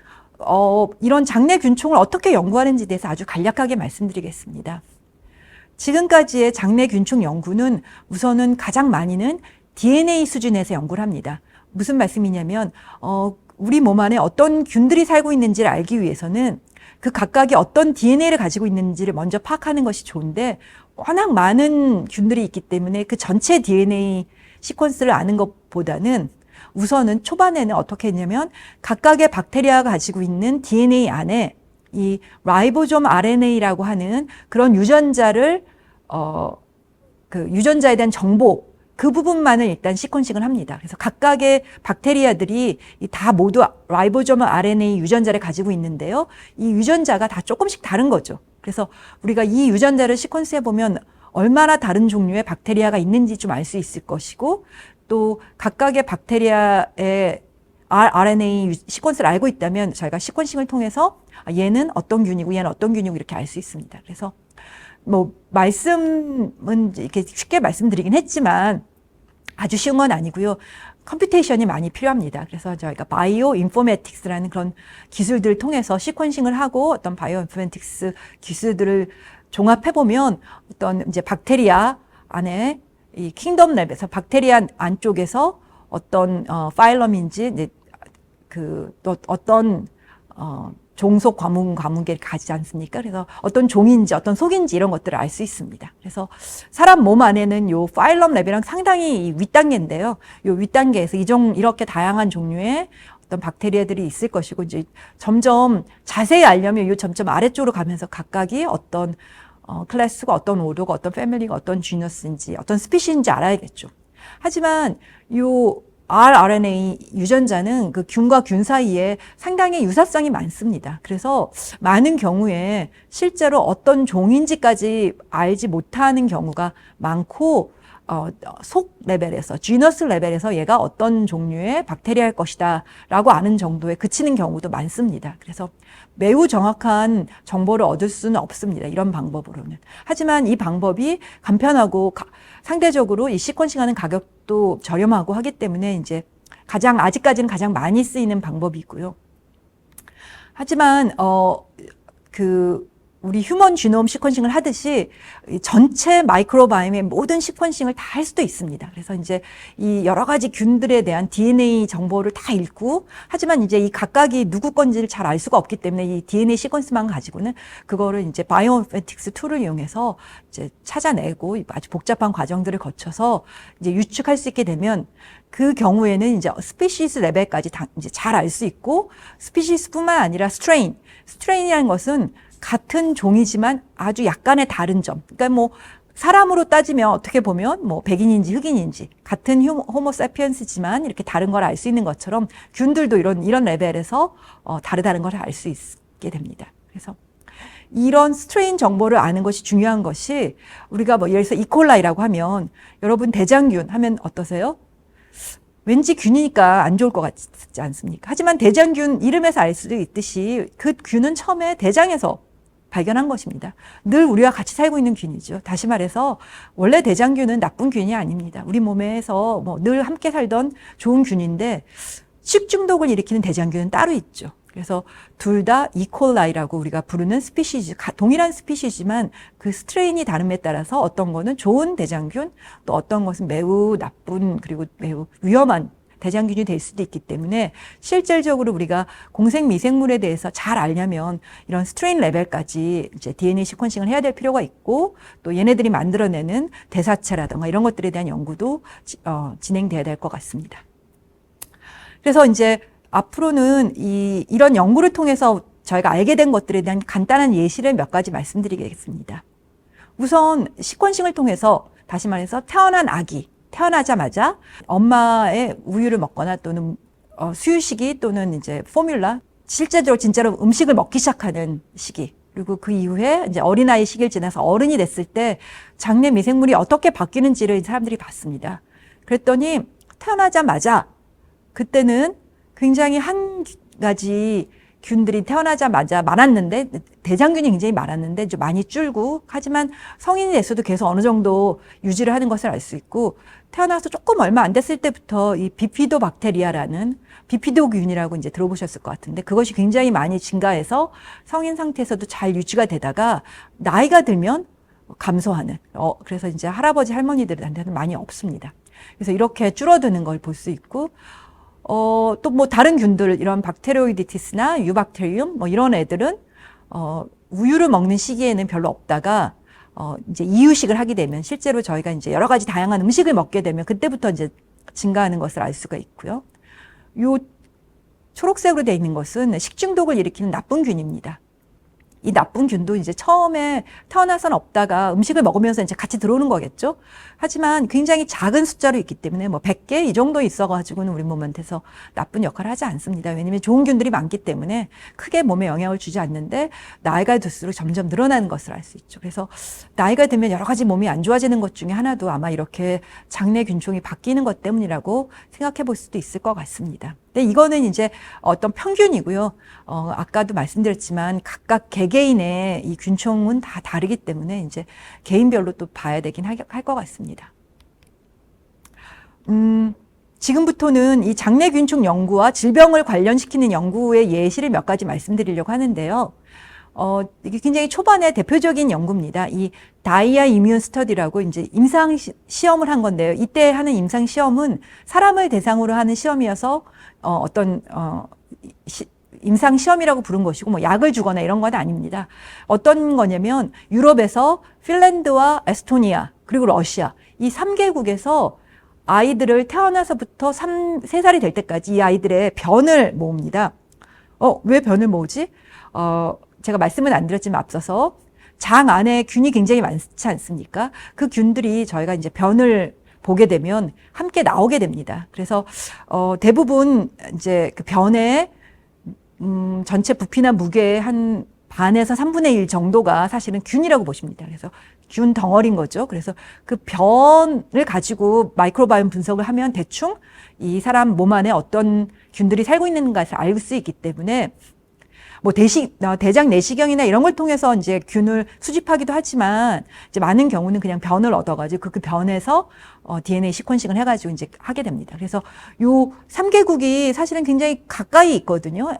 이런 장내 균총을 어떻게 연구하는지에 대해서 아주 간략하게 말씀드리겠습니다. 지금까지의 장내 균총 연구는 우선은 가장 많이는 DNA 수준에서 연구를 합니다. 무슨 말씀이냐면 우리 몸 안에 어떤 균들이 살고 있는지를 알기 위해서는 그 각각이 어떤 DNA를 가지고 있는지를 먼저 파악하는 것이 좋은데, 워낙 많은 균들이 있기 때문에 그 전체 DNA 시퀀스를 아는 것보다는 우선은 초반에는 어떻게 했냐면 각각의 박테리아가 가지고 있는 DNA 안에 이 라이보솜 RNA라고 하는 그런 유전자를 그 유전자에 대한 정보 그 부분만을 일단 시퀀싱을 합니다. 그래서 각각의 박테리아들이 다 모두 라이보솜 RNA 유전자를 가지고 있는데요. 이 유전자가 다 조금씩 다른 거죠. 그래서 우리가 이 유전자를 시퀀스해 보면 얼마나 다른 종류의 박테리아가 있는지 좀 알 수 있을 것이고, 또 각각의 박테리아의 RNA 시퀀스를 알고 있다면 저희가 시퀀싱을 통해서 얘는 어떤 균이고 얘는 어떤 균이고 이렇게 알 수 있습니다. 그래서 뭐 말씀은 이렇게 쉽게 말씀드리긴 했지만 아주 쉬운 건 아니고요. 컴퓨테이션이 많이 필요합니다. 그래서 저희가 바이오 인포메틱스라는 그런 기술들을 통해서 시퀀싱을 하고 어떤 바이오 인포메틱스 기술들을 종합해 보면 어떤 이제 박테리아 안에 이 킹덤 랩에서 박테리아 안쪽에서 어떤 파일럼인지 이제 또 어떤 종속 과목에 가지 않습니까? 그래서 어떤 종인지 어떤 속인지 이런 것들을 알 수 있습니다. 그래서 사람 몸 안에는 요 파일럼 랩이랑 상당히 윗단계인데요. 요 윗단계에서 이렇게 다양한 종류의 어떤 박테리아들이 있을 것이고, 이제 점점 자세히 알려면 요 점점 아래쪽으로 가면서 각각이 어떤 클래스가 어떤 오더가 어떤 패밀리가 어떤 지너스인지 어떤 스피시인지 알아야겠죠. 하지만 요 rRNA 유전자는 그 균과 균 사이에 상당히 유사성이 많습니다. 그래서 많은 경우에 실제로 어떤 종인지까지 알지 못하는 경우가 많고, 속 레벨에서, 지너스 레벨에서 얘가 어떤 종류의 박테리아일 것이다 라고 아는 정도에 그치는 경우도 많습니다. 그래서 매우 정확한 정보를 얻을 수는 없습니다. 이런 방법으로는. 하지만 이 방법이 간편하고 상대적으로 이 시퀀싱하는 가격도 저렴하고 하기 때문에 이제 아직까지는 가장 많이 쓰이는 방법이고요. 하지만, 우리 휴먼 지놈 시퀀싱을 하듯이 전체 마이크로바이옴의 모든 시퀀싱을 다 할 수도 있습니다. 그래서 이제 이 여러 가지 균들에 대한 DNA 정보를 다 읽고, 하지만 이제 이 각각이 누구 건지를 잘 알 수가 없기 때문에 이 DNA 시퀀스만 가지고는 그거를 이제 바이오인포메틱스 툴을 이용해서 이제 찾아내고 아주 복잡한 과정들을 거쳐서 이제 유축할 수 있게 되면 그 경우에는 이제 스피시스 레벨까지 이제 잘 알 수 있고, 스피시스뿐만 아니라 스트레인이라는 것은 같은 종이지만 아주 약간의 다른 점. 그러니까 뭐 사람으로 따지면 어떻게 보면 뭐 백인인지 흑인인지 같은 호모사피엔스지만 이렇게 다른 걸 알 수 있는 것처럼 균들도 이런 레벨에서 다르다는 걸 알 수 있게 됩니다. 그래서 이런 스트레인 정보를 아는 것이 중요한 것이, 우리가 뭐 예를 들어서 이콜라이라고 하면 여러분 대장균 하면 어떠세요? 왠지 균이니까 안 좋을 것 같지 않습니까? 하지만 대장균 이름에서 알 수도 있듯이 그 균은 처음에 대장에서 발견한 것입니다. 늘 우리와 같이 살고 있는 균이죠. 다시 말해서 원래 대장균은 나쁜 균이 아닙니다. 우리 몸에서 뭐 늘 함께 살던 좋은 균인데 식중독을 일으키는 대장균은 따로 있죠. 그래서 둘 다 이콜라이라고 우리가 부르는 스피시즈, 동일한 스피시지만 그 스트레인이 다름에 따라서 어떤 거는 좋은 대장균, 또 어떤 것은 매우 나쁜 그리고 매우 위험한 대장균이 될 수도 있기 때문에 실질적으로 우리가 공생 미생물에 대해서 잘 알려면 이런 스트레인 레벨까지 이제 DNA 시퀀싱을 해야 될 필요가 있고, 또 얘네들이 만들어내는 대사체라든가 이런 것들에 대한 연구도 진행돼야 될 것 같습니다. 그래서 이제 앞으로는 이런 연구를 통해서 저희가 알게 된 것들에 대한 간단한 예시를 몇 가지 말씀드리겠습니다. 우선 시퀀싱을 통해서 다시 말해서 태어난 아기, 태어나자마자 엄마의 우유를 먹거나 또는 수유시기 또는 이제 포뮬라, 실제적으로 진짜로 음식을 먹기 시작하는 시기, 그리고 그 이후에 이제 어린아이 시기를 지나서 어른이 됐을 때 장내 미생물이 어떻게 바뀌는지를 사람들이 봤습니다. 그랬더니 태어나자마자 그때는 굉장히 한 가지 균들이 태어나자마자 많았는데, 대장균이 굉장히 많았는데 좀 많이 줄고, 하지만 성인이 됐어도 계속 어느 정도 유지를 하는 것을 알 수 있고, 태어나서 조금 얼마 안 됐을 때부터 이 비피도박테리아라는 비피도균이라고 이제 들어보셨을 것 같은데, 그것이 굉장히 많이 증가해서 성인 상태에서도 잘 유지가 되다가 나이가 들면 감소하는, 그래서 이제 할아버지 할머니들한테는 많이 없습니다. 그래서 이렇게 줄어드는 걸 볼 수 있고, 또 뭐 다른 균들, 이런 박테리오이디티스나 유박테리움 뭐 이런 애들은 우유를 먹는 시기에는 별로 없다가 이제 이유식을 하게 되면, 실제로 저희가 이제 여러 가지 다양한 음식을 먹게 되면 그때부터 이제 증가하는 것을 알 수가 있고요. 요 초록색으로 되어 있는 것은 식중독을 일으키는 나쁜 균입니다. 이 나쁜 균도 이제 처음에 태어나서는 없다가 음식을 먹으면서 이제 같이 들어오는 거겠죠. 하지만 굉장히 작은 숫자로 있기 때문에 뭐 100개 이 정도 있어가지고는 우리 몸한테서 나쁜 역할을 하지 않습니다. 왜냐하면 좋은 균들이 많기 때문에 크게 몸에 영향을 주지 않는데, 나이가 들수록 점점 늘어나는 것을 알 수 있죠. 그래서 나이가 들면 여러 가지 몸이 안 좋아지는 것 중에 하나도 아마 이렇게 장내 균총이 바뀌는 것 때문이라고 생각해 볼 수도 있을 것 같습니다. 근데 이거는 이제 어떤 평균이고요. 아까도 말씀드렸지만 각각 개개인의 이 균총은 다 다르기 때문에 이제 개인별로 또 봐야 되긴 할 것 같습니다. 지금부터는 이 장내 균총 연구와 질병을 관련시키는 연구의 예시를 몇 가지 말씀드리려고 하는데요. 이게 굉장히 초반의 대표적인 연구입니다. 이 다이아 이뮨 스터디라고 이제 임상 시험을 한 건데요. 이때 하는 임상 시험은 사람을 대상으로 하는 시험이어서 임상 시험이라고 부른 것이고, 뭐 약을 주거나 이런 건 아닙니다. 어떤 거냐면 유럽에서 핀란드와 에스토니아 그리고 러시아 이 3개국에서 아이들을 태어나서부터 3살이 될 때까지 이 아이들의 변을 모읍니다. 왜 변을 모으지? 제가 말씀은 안 드렸지만 앞서서 장 안에 균이 굉장히 많지 않습니까? 그 균들이 저희가 이제 변을 보게 되면 함께 나오게 됩니다. 그래서 대부분 이제 그 변의 전체 부피나 무게의 한 반에서 3분의 1 정도가 사실은 균이라고 보십니다. 그래서 균 덩어리인 거죠. 그래서 그 변을 가지고 마이크로바이옴 분석을 하면 대충 이 사람 몸 안에 어떤 균들이 살고 있는가를 알 수 있기 때문에 뭐 대장 내시경이나 이런 걸 통해서 이제 균을 수집하기도 하지만 이제 많은 경우는 그냥 변을 얻어가지고 그 변에서 DNA 시퀀싱을 해가지고 이제 하게 됩니다. 그래서 요 3개국이 사실은 굉장히 가까이 있거든요.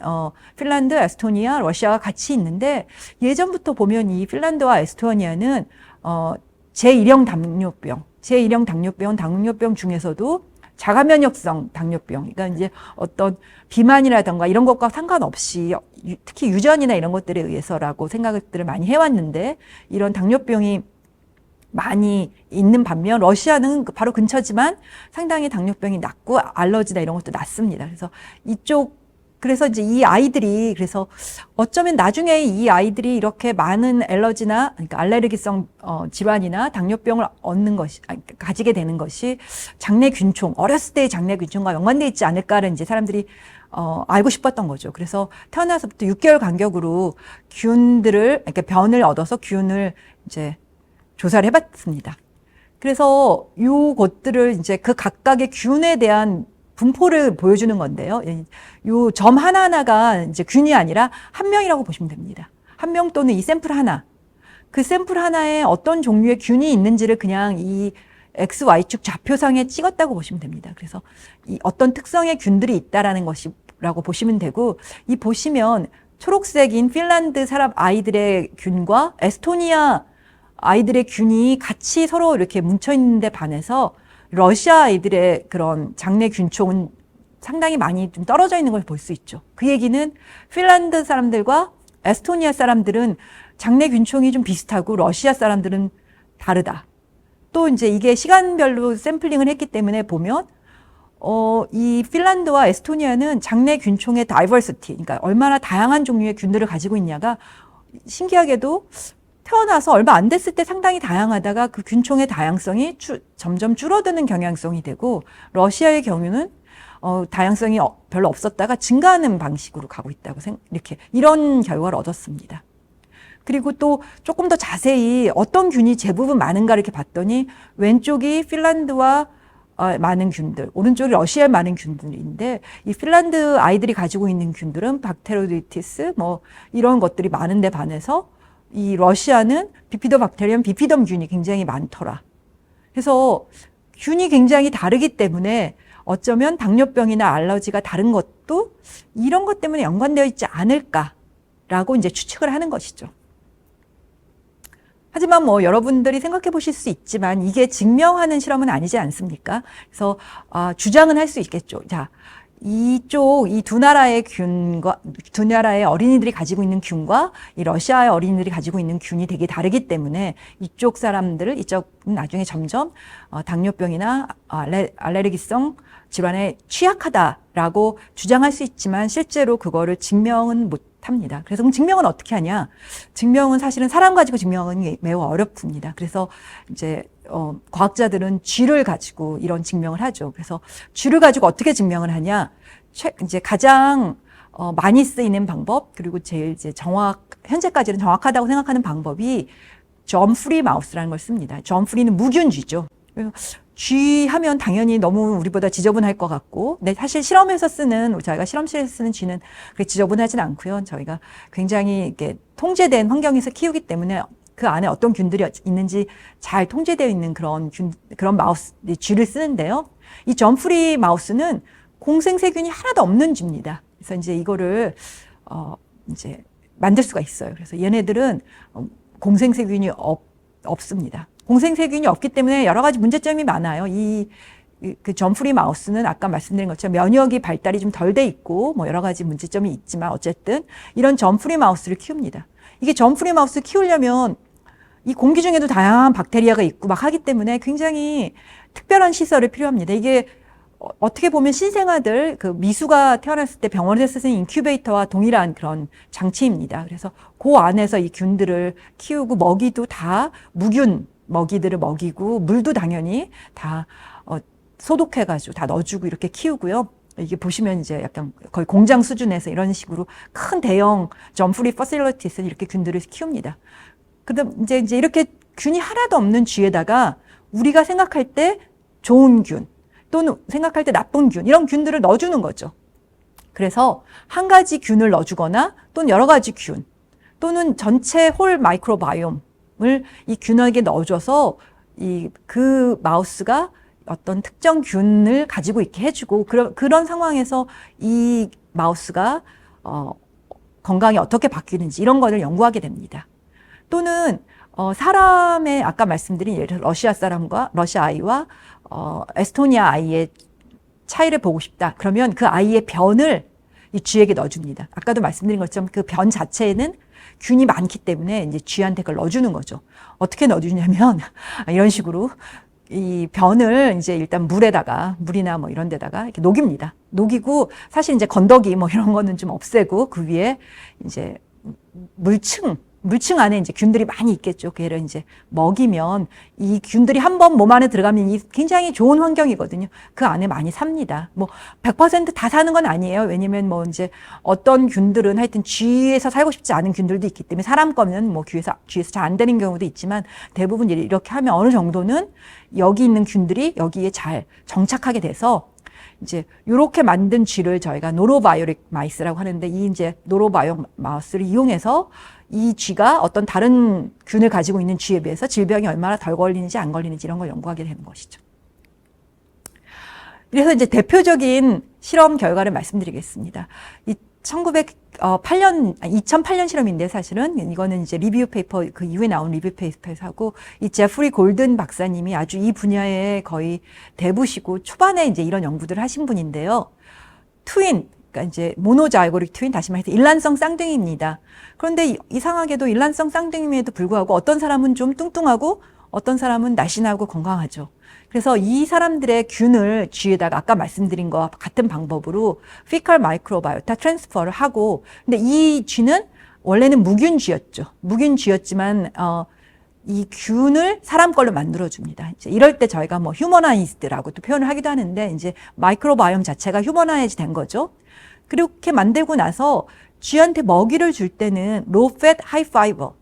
핀란드, 에스토니아, 러시아가 같이 있는데 예전부터 보면 이 핀란드와 에스토니아는 제1형 당뇨병 중에서도 자가면역성 당뇨병, 그러니까 이제 어떤 비만이라든가 이런 것과 상관없이 특히 유전이나 이런 것들에 의해서라고 생각들을 많이 해왔는데 이런 당뇨병이 많이 있는 반면 러시아는 바로 근처지만 상당히 당뇨병이 낮고 알러지나 이런 것도 낮습니다. 그래서 이제 이 아이들이 그래서 어쩌면 나중에 이 아이들이 이렇게 많은 알러지나 그러니까 알레르기성 질환이나 당뇨병을 가지게 되는 것이 장내균총, 어렸을 때의 장내균총과 연관되어 있지 않을까를 이제 사람들이 알고 싶었던 거죠. 그래서 태어나서부터 6개월 간격으로 그러니까 변을 얻어서 균을 이제 조사를 해봤습니다. 그래서 요것들을 이제 그 각각의 균에 대한 분포를 보여주는 건데요. 요 점 하나하나가 이제 균이 아니라 한 명이라고 보시면 됩니다. 한 명 또는 이 샘플 하나. 그 샘플 하나에 어떤 종류의 균이 있는지를 그냥 이 XY축 좌표상에 찍었다고 보시면 됩니다. 그래서 이 어떤 특성의 균들이 있다라는 것이라고 보시면 되고, 이 보시면 초록색인 핀란드 사람 아이들의 균과 에스토니아 아이들의 균이 같이 서로 이렇게 뭉쳐 있는데 반해서 러시아 아이들의 그런 장내 균총은 상당히 많이 좀 떨어져 있는 걸 볼 수 있죠. 그 얘기는 핀란드 사람들과 에스토니아 사람들은 장내 균총이 좀 비슷하고 러시아 사람들은 다르다. 또 이제 이게 시간별로 샘플링을 했기 때문에 보면 이 핀란드와 에스토니아는 장내 균총의 다이버시티, 그러니까 얼마나 다양한 종류의 균들을 가지고 있냐가 신기하게도 태어나서 얼마 안 됐을 때 상당히 다양하다가 그 균총의 다양성이 점점 줄어드는 경향성이 되고, 러시아의 경우는 다양성이 별로 없었다가 증가하는 방식으로 가고 있다고 이런 결과를 얻었습니다. 그리고 또 조금 더 자세히 어떤 균이 대부분 많은가 이렇게 봤더니 왼쪽이 핀란드와 많은 균들, 오른쪽이 러시아에 많은 균들인데, 이 핀란드 아이들이 가지고 있는 균들은 박테로이티스 이런 것들이 많은데 반해서 이 러시아는 비피도박테리엄, 비피덤균이 굉장히 많더라. 그래서 균이 굉장히 다르기 때문에 어쩌면 당뇨병이나 알러지가 다른 것도 이런 것 때문에 연관되어 있지 않을까라고 이제 추측을 하는 것이죠. 하지만 여러분들이 생각해 보실 수 있지만 이게 증명하는 실험은 아니지 않습니까? 그래서 주장은 할 수 있겠죠. 자, 이 두 나라의 두 나라의 어린이들이 가지고 있는 균과 이 러시아의 어린이들이 가지고 있는 균이 되게 다르기 때문에 이쪽은 나중에 점점 당뇨병이나 알레르기성 질환에 취약하다라고 주장할 수 있지만 실제로 그거를 증명은 못합니다. 그래서 그럼 증명은 어떻게 하냐? 증명은 사실은 사람 가지고 증명은 매우 어렵습니다. 그래서 이제 과학자들은 쥐를 가지고 이런 증명을 하죠. 그래서 쥐를 가지고 어떻게 증명을 하냐? 이제 가장 많이 쓰이는 방법, 그리고 제일 이제 현재까지는 정확하다고 생각하는 방법이 점프리 마우스라는 걸 씁니다. 점프리는 무균쥐죠. 그래서 쥐 하면 당연히 너무 우리보다 지저분할 것 같고, 근데 사실 저희가 실험실에서 쓰는 쥐는 그렇게 지저분하진 않고요. 저희가 굉장히 이렇게 통제된 환경에서 키우기 때문에 그 안에 어떤 균들이 있는지 잘 통제되어 있는 그런 쥐를 쓰는데요. 이 점프리 마우스는 공생세균이 하나도 없는 쥐입니다. 그래서 이제 이거를 이제 만들 수가 있어요. 그래서 얘네들은 공생세균이 없습니다. 공생세균이 없기 때문에 여러 가지 문제점이 많아요. 그 점프리 마우스는 아까 말씀드린 것처럼 면역이 발달이 좀 덜 돼 있고 여러 가지 문제점이 있지만 어쨌든 이런 점프리 마우스를 키웁니다. 이게 점프리 마우스 키우려면 이 공기 중에도 다양한 박테리아가 있고 막 하기 때문에 굉장히 특별한 시설이 필요합니다. 이게 어떻게 보면 신생아들, 그 미수가 태어났을 때 병원에서 쓰는 인큐베이터와 동일한 그런 장치입니다. 그래서 그 안에서 이 균들을 키우고 먹이도 다 무균 먹이들을 먹이고 물도 당연히 다 소독해가지고 다 넣어주고 이렇게 키우고요. 이게 보시면 이제 약간 거의 공장 수준에서 이런 식으로 큰 대형 점프리 퍼실리티에서 이렇게 균들을 키웁니다. 그다음 이제 이렇게 균이 하나도 없는 쥐에다가 우리가 생각할 때 좋은 균 또는 생각할 때 나쁜 균 이런 균들을 넣어주는 거죠. 그래서 한 가지 균을 넣어주거나 또는 여러 가지 균 또는 전체 홀 마이크로바이옴을 이 균에게 넣어줘서 그 마우스가 어떤 특정 균을 가지고 있게 해주고 그런 상황에서 이 마우스가 건강이 어떻게 바뀌는지 이런 거를 연구하게 됩니다. 또는 사람의 아까 말씀드린 예를 들어 러시아 사람과 러시아 아이와 에스토니아 아이의 차이를 보고 싶다. 그러면 그 아이의 변을 이 쥐에게 넣어줍니다. 아까도 말씀드린 것처럼 그 변 자체에는 균이 많기 때문에 이제 쥐한테 그걸 넣어주는 거죠. 어떻게 넣어주냐면 이런 식으로 이 변을 이제 일단 물이나 뭐 이런 데다가 이렇게 녹입니다. 녹이고 사실 이제 건더기 뭐 이런 거는 좀 없애고 그 위에 이제 물층 안에 이제 균들이 많이 있겠죠. 걔를 이제 먹이면 이 균들이 한번 몸 안에 들어가면 이 굉장히 좋은 환경이거든요. 그 안에 많이 삽니다. 뭐 100% 다 사는 건 아니에요. 왜냐면 뭐 이제 어떤 균들은 하여튼 쥐에서 살고 싶지 않은 균들도 있기 때문에 사람 거는 뭐 쥐에서 잘 안 되는 경우도 있지만 대부분 이렇게 하면 어느 정도는 여기 있는 균들이 여기에 잘 정착하게 돼서 이제 이렇게 만든 쥐를 저희가 노로바이오릭 마이스라고 하는데 이 이제 노로바이오 마우스를 이용해서 이 쥐가 어떤 다른 균을 가지고 있는 쥐에 비해서 질병이 얼마나 덜 걸리는지 안 걸리는지 이런 걸 연구하게 되는 것이죠. 그래서 이제 대표적인 실험 결과를 말씀드리겠습니다. 이 2008년 실험인데 사실은 이거는 이제 리뷰 페이퍼 그 이후에 나온 리뷰 페이퍼에서 하고 이 제프리 골든 박사님이 아주 이 분야의 거의 대부시고 초반에 이제 이런 연구들을 하신 분인데요. 그러니까 이제 모노자이고릭 트윈 다시 말해서 일란성 쌍둥이입니다. 그런데 이상하게도 일란성 쌍둥이임에도 불구하고 어떤 사람은 좀 뚱뚱하고 어떤 사람은 날씬하고 건강하죠. 그래서 이 사람들의 균을 쥐에다가 아까 말씀드린 거와 같은 방법으로 피컬 마이크로바이오타 트랜스퍼를 하고 근데 이 쥐는 원래는 무균쥐였죠. 무균쥐였지만 이 균을 사람 걸로 만들어줍니다. 이제 이럴 때 저희가 뭐 휴머나이즈드라고 또 표현을 하기도 하는데 이제 마이크로바이옴 자체가 휴머나이즈 된 거죠. 그렇게 만들고 나서 쥐한테 먹이를 줄 때는 로우 팻 하이 파이버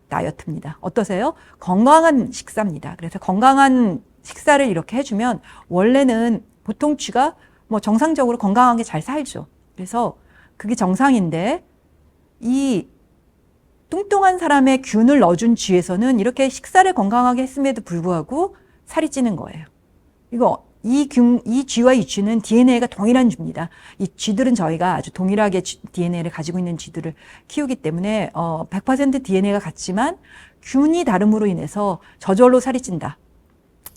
다이어트입니다. 어떠세요? 건강한 식사입니다. 그래서 건강한 식사를 이렇게 해주면 원래는 보통 쥐가 뭐 정상적으로 건강하게 잘 살죠. 그래서 그게 정상인데 이 뚱뚱한 사람의 균을 넣어준 쥐에서는 이렇게 식사를 건강하게 했음에도 불구하고 살이 찌는 거예요. 이 쥐와 이 쥐는 DNA가 동일한 쥐입니다. 이 쥐들은 저희가 아주 동일하게 DNA를 가지고 있는 쥐들을 키우기 때문에 100% DNA가 같지만 균이 다름으로 인해서 저절로 살이 찐다.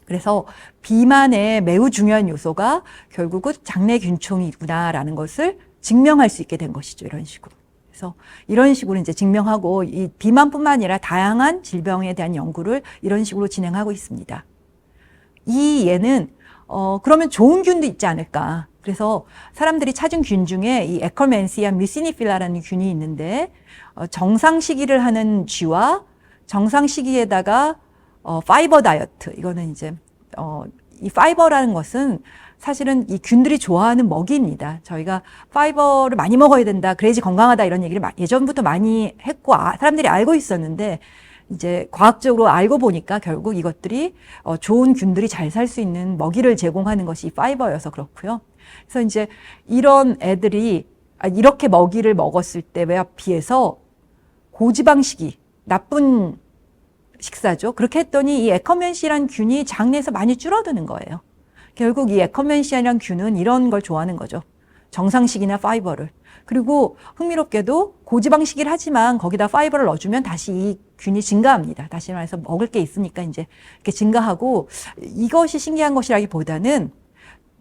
그래서 비만의 매우 중요한 요소가 결국은 장내균총이구나라는 것을 증명할 수 있게 된 것이죠. 이런 식으로. 그래서 이런 식으로 이제 증명하고 이 비만뿐만 아니라 다양한 질병에 대한 연구를 이런 식으로 진행하고 있습니다. 이 얘는 그러면 좋은 균도 있지 않을까. 그래서 사람들이 찾은 균 중에 이 에커멘시아 뮤시니필라라는 균이 있는데 정상 식이를 하는 쥐와 정상 식이에다가 파이버 다이어트 이거는 이제 이 파이버라는 것은 사실은 이 균들이 좋아하는 먹이입니다. 저희가 파이버를 많이 먹어야 된다. 그래야지 건강하다 이런 얘기를 예전부터 많이 했고 사람들이 알고 있었는데 이제 과학적으로 알고 보니까 결국 이것들이 좋은 균들이 잘 살 수 있는 먹이를 제공하는 것이 이 파이버여서 그렇고요. 그래서 이제 이런 애들이 이렇게 먹이를 먹었을 때에 비해서 고지방식이 나쁜 식사죠. 그렇게 했더니 이 에커멘시아라는 균이 장내에서 많이 줄어드는 거예요. 결국 이 에커멘시아라는 균은 이런 걸 좋아하는 거죠. 정상식이나 파이버를. 그리고 흥미롭게도 고지방식이를 하지만 거기다 파이버를 넣어주면 다시 이 균이 증가합니다. 다시 말해서 먹을 게 있으니까 이제 이렇게 증가하고 이것이 신기한 것이라기보다는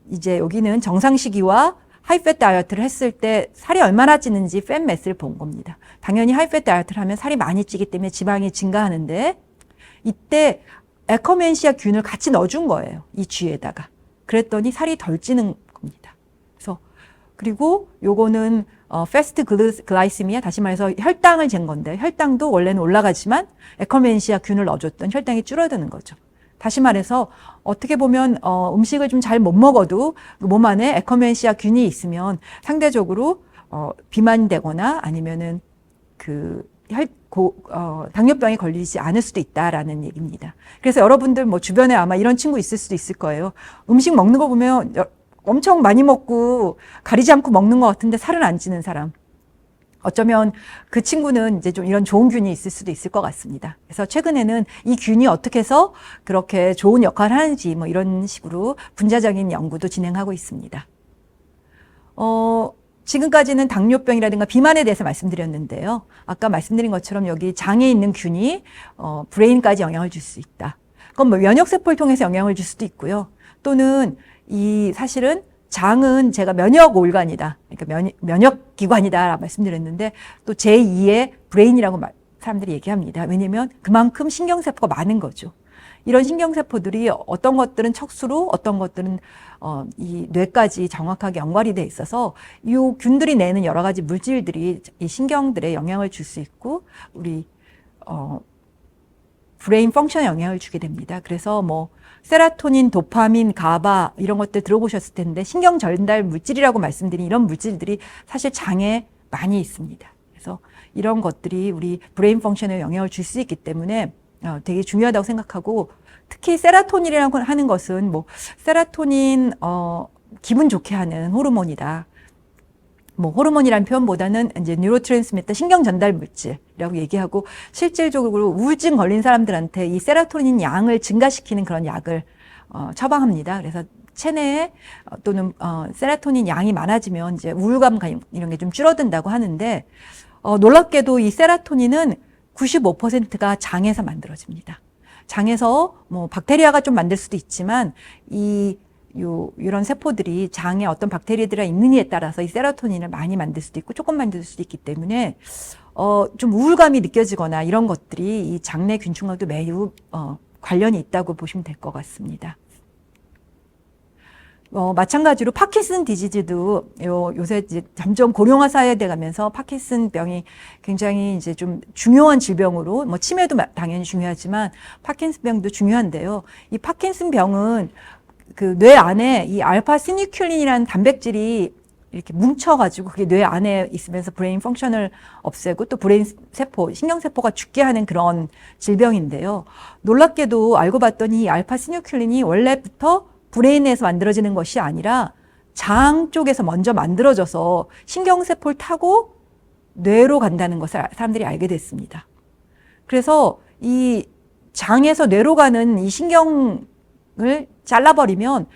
이제 여기는 정상식이와 하이팻 다이어트를 했을 때 살이 얼마나 찌는지 팻매스를 본 겁니다. 당연히 하이팻 다이어트를 하면 살이 많이 찌기 때문에 지방이 증가하는데 이때 에커멘시아 균을 같이 넣어준 거예요. 이 쥐에다가. 그랬더니 살이 덜 찌는 겁니다. 그래서 그리고 요거는 패스트 글라이시미아 다시 말해서 혈당을 잰 건데 혈당도 원래는 올라가지만 에커멘시아 균을 넣어줬던 혈당이 줄어드는 거죠. 다시 말해서 어떻게 보면 음식을 좀 잘 못 먹어도 몸 안에 에커멘시아 균이 있으면 상대적으로 비만되거나 아니면은 당뇨병에 걸리지 않을 수도 있다라는 얘기입니다. 그래서 여러분들 뭐 주변에 아마 이런 친구 있을 수도 있을 거예요. 음식 먹는 거 보면 엄청 많이 먹고 가리지 않고 먹는 것 같은데 살은 안 찌는 사람. 어쩌면 그 친구는 이제 좀 이런 좋은 균이 있을 수도 있을 것 같습니다. 그래서 최근에는 이 균이 어떻게 해서 그렇게 좋은 역할을 하는지 뭐 이런 식으로 분자적인 연구도 진행하고 있습니다. 지금까지는 당뇨병이라든가 비만에 대해서 말씀드렸는데요. 아까 말씀드린 것처럼 여기 장에 있는 균이 브레인까지 영향을 줄 수 있다. 그건 뭐 면역세포를 통해서 영향을 줄 수도 있고요. 또는 사실은 장은 제가 면역 organ이다. 그러니까 면역 기관이다 말씀드렸는데 또 제2의 브레인이라고 사람들이 얘기합니다. 왜냐하면 그만큼 신경세포가 많은 거죠. 이런 신경세포들이 어떤 것들은 척수로 어떤 것들은 이 뇌까지 정확하게 연관이 돼 있어서 이 균들이 내는 여러 가지 물질들이 이 신경들에 영향을 줄 수 있고 우리 브레인 펑션에 영향을 주게 됩니다. 그래서 뭐 세라토닌, 도파민, 가바 이런 것들 들어보셨을 텐데 신경 전달 물질이라고 말씀드린 이런 물질들이 사실 장에 많이 있습니다. 그래서 이런 것들이 우리 브레인 펑션에 영향을 줄 수 있기 때문에 되게 중요하다고 생각하고 특히 세라토닌이라고 하는 것은 뭐 세라토닌 기분 좋게 하는 호르몬이다. 뭐 호르몬이라는 표현보다는 이제 뉴로트랜스미터 신경 전달 물질이라고 얘기하고 실질적으로 우울증 걸린 사람들한테 이 세로토닌 양을 증가시키는 그런 약을 처방합니다. 그래서 체내에 또는 세로토닌 양이 많아지면 이제 우울감 이런 게 좀 줄어든다고 하는데 놀랍게도 이 세로토닌은 95%가 장에서 만들어집니다. 장에서 뭐 박테리아가 좀 만들 수도 있지만 이런 세포들이 장에 어떤 박테리아들이 있느냐에 따라서 이 세로토닌을 많이 만들 수도 있고 조금 만들 수도 있기 때문에 좀 우울감이 느껴지거나 이런 것들이 이 장내 균충과도 매우 관련이 있다고 보시면 될 것 같습니다. 마찬가지로 파킨슨 디지즈도 요새 이제 점점 고령화 사회에 가면서 파킨슨 병이 굉장히 이제 좀 중요한 질병으로 뭐 치매도 당연히 중요하지만 파킨슨 병도 중요한데요. 이 파킨슨 병은 그 뇌 안에 이 알파 시니큘린이라는 단백질이 이렇게 뭉쳐가지고 그게 뇌 안에 있으면서 브레인 펑션을 없애고 또 브레인 세포, 신경세포가 죽게 하는 그런 질병인데요. 놀랍게도 알고 봤더니 이 알파 시니큘린이 원래부터 브레인에서 만들어지는 것이 아니라 장 쪽에서 먼저 만들어져서 신경세포를 타고 뇌로 간다는 것을 사람들이 알게 됐습니다. 그래서 이 장에서 뇌로 가는 이 신경을 잘라버리면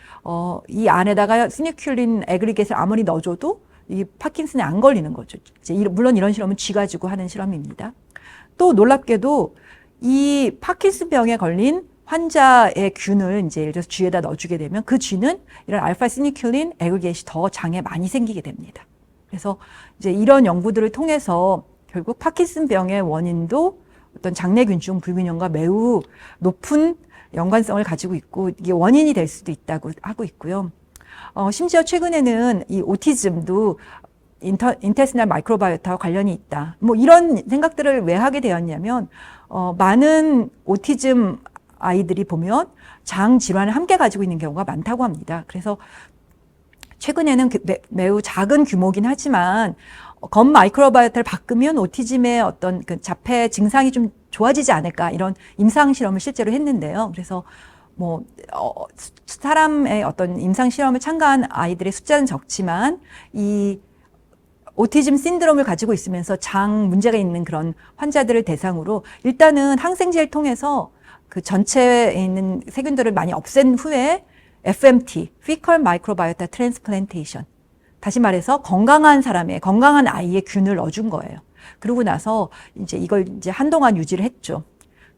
이 안에다가 시니큘린 애그리게이트를 아무리 넣어줘도 이 파킨슨에 안 걸리는 거죠. 물론 이런 실험은 쥐 가지고 하는 실험입니다. 또 놀랍게도 이 파킨슨 병에 걸린 환자의 균을 이제 예를 들어서 쥐에다 넣어주게 되면 그 쥐는 이런 알파 시니큘린 애그리게이트이 더 장에 많이 생기게 됩니다. 그래서 이제 이런 연구들을 통해서 결국 파킨슨 병의 원인도 어떤 장내균중 불균형과 매우 높은 연관성을 가지고 있고 이게 원인이 될 수도 있다고 하고 있고요. 심지어 최근에는 이 오티즘도 인테스널 마이크로바이오타와 관련이 있다. 뭐 이런 생각들을 왜 하게 되었냐면 많은 오티즘 아이들이 보면 장 질환을 함께 가지고 있는 경우가 많다고 합니다. 그래서 최근에는 매우 작은 규모긴 하지만 건 마이크로바이오타를 바꾸면 오티즘의 어떤 그 자폐 증상이 좀 좋아지지 않을까 이런 임상 실험을 실제로 했는데요. 그래서 뭐 사람의 어떤 임상 실험을 참가한 아이들의 숫자는 적지만 이 오티즘 신드롬을 가지고 있으면서 장 문제가 있는 그런 환자들을 대상으로 일단은 항생제를 통해서 그 전체에 있는 세균들을 많이 없앤 후에 FMT, Fecal Microbiota Transplantation. 다시 말해서 건강한 아이의 균을 넣어준 거예요. 그러고 나서 이제 이걸 이제 한동안 유지를 했죠.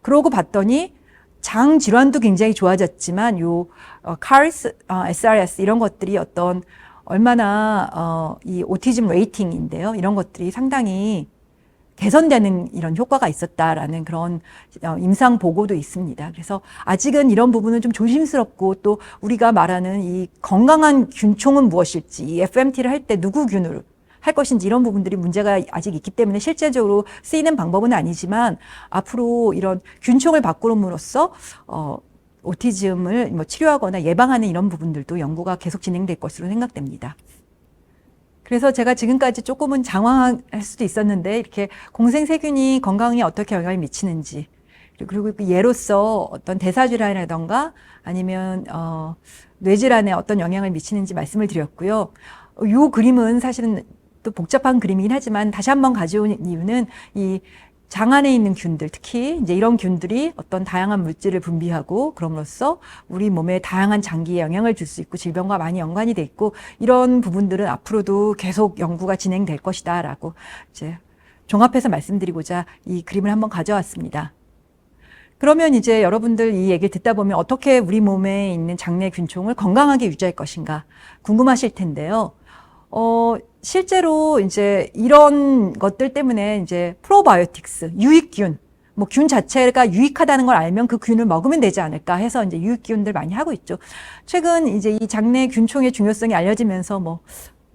그러고 봤더니 장 질환도 굉장히 좋아졌지만 CARS, SRS 이런 것들이 어떤 얼마나 이 오티즘 레이팅인데요. 이런 것들이 상당히 개선되는 이런 효과가 있었다라는 그런 임상 보고도 있습니다. 그래서 아직은 이런 부분은 좀 조심스럽고 또 우리가 말하는 이 건강한 균총은 무엇일지, 이 FMT를 할 때 누구 균을 할 것인지 이런 부분들이 문제가 아직 있기 때문에 실제적으로 쓰이는 방법은 아니지만 앞으로 이런 균총을 바꾸므로써 오티즘을 뭐 치료하거나 예방하는 이런 부분들도 연구가 계속 진행될 것으로 생각됩니다. 그래서 제가 지금까지 조금은 장황할 수도 있었는데 이렇게 공생세균이 건강에 어떻게 영향을 미치는지 그리고 그 예로서 어떤 대사질환이라던가 아니면 뇌질환에 어떤 영향을 미치는지 말씀을 드렸고요. 이 그림은 사실은 또 복잡한 그림이긴 하지만 다시 한번 가져온 이유는 이 장 안에 있는 균들, 특히 이제 이런 균들이 어떤 다양한 물질을 분비하고 그럼으로써 우리 몸에 다양한 장기에 영향을 줄 수 있고 질병과 많이 연관이 돼 있고 이런 부분들은 앞으로도 계속 연구가 진행될 것이다라고 이제 종합해서 말씀드리고자 이 그림을 한번 가져왔습니다. 그러면 이제 여러분들 이 얘기를 듣다 보면 어떻게 우리 몸에 있는 장내 균총을 건강하게 유지할 것인가 궁금하실 텐데요. 실제로 이제 이런 것들 때문에 이제 프로바이오틱스, 유익균, 뭐 균 자체가 유익하다는 걸 알면 그 균을 먹으면 되지 않을까 해서 이제 유익균들 많이 하고 있죠. 최근 이제 이 장내 균총의 중요성이 알려지면서 뭐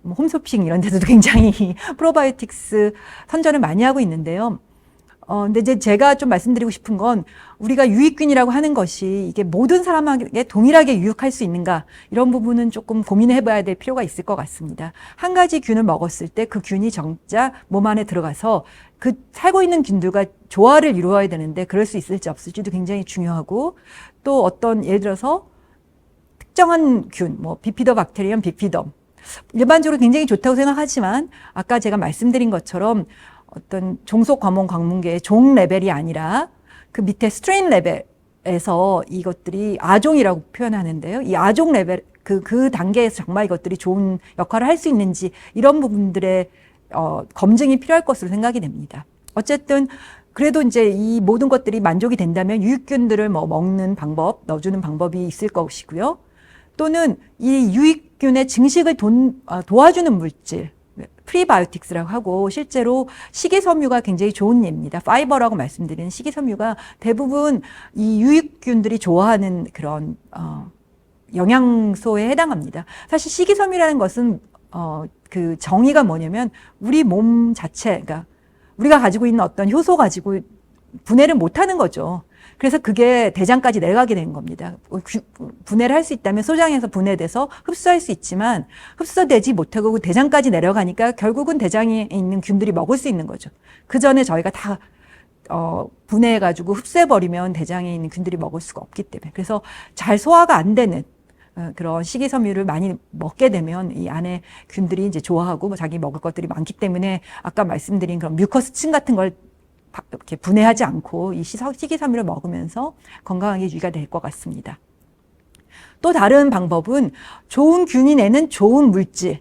홈쇼핑 이런 데서도 굉장히 프로바이오틱스 선전을 많이 하고 있는데요. 근데 이제 제가 좀 말씀드리고 싶은 건 우리가 유익균이라고 하는 것이 이게 모든 사람에게 동일하게 유익할 수 있는가 이런 부분은 조금 고민해 봐야 될 필요가 있을 것 같습니다. 한 가지 균을 먹었을 때 그 균이 정작 몸 안에 들어가서 그 살고 있는 균들과 조화를 이루어야 되는데 그럴 수 있을지 없을지도 굉장히 중요하고 또 어떤 예를 들어서 특정한 균, 뭐 비피더박테리엄, 비피덤 일반적으로 굉장히 좋다고 생각하지만 아까 제가 말씀드린 것처럼 어떤 종속 과목 관문계의 종 레벨이 아니라 그 밑에 스트레인 레벨에서 이것들이 아종이라고 표현하는데요. 이 아종 레벨 그 단계에서 정말 이것들이 좋은 역할을 할 수 있는지 이런 부분들의 검증이 필요할 것으로 생각이 됩니다. 어쨌든 그래도 이제 이 모든 것들이 만족이 된다면 유익균들을 뭐 먹는 방법, 넣어주는 방법이 있을 것이고요. 또는 이 유익균의 증식을 도와주는 물질 프리바이오틱스라고 하고 실제로 식이섬유가 굉장히 좋은 예입니다. 파이버라고 말씀드리는 식이섬유가 대부분 이 유익균들이 좋아하는 그런 영양소에 해당합니다. 사실 식이섬유라는 것은 그 정의가 뭐냐면 우리 몸 자체, 그러니까 우리가 가지고 있는 어떤 효소 가지고 분해를 못하는 거죠. 그래서 그게 대장까지 내려가게 된 겁니다. 분해를 할 수 있다면 소장에서 분해돼서 흡수할 수 있지만 흡수되지 못하고 대장까지 내려가니까 결국은 대장에 있는 균들이 먹을 수 있는 거죠. 그 전에 저희가 다 분해해가지고 흡수해버리면 대장에 있는 균들이 먹을 수가 없기 때문에 그래서 잘 소화가 안 되는 그런 식이섬유를 많이 먹게 되면 이 안에 균들이 이제 좋아하고 자기 먹을 것들이 많기 때문에 아까 말씀드린 그런 뮤커스층 같은 걸 이렇게 분해하지 않고 이 식이섬유를 먹으면서 건강하게 유지가 될 것 같습니다. 또 다른 방법은 좋은 균이 내는 좋은 물질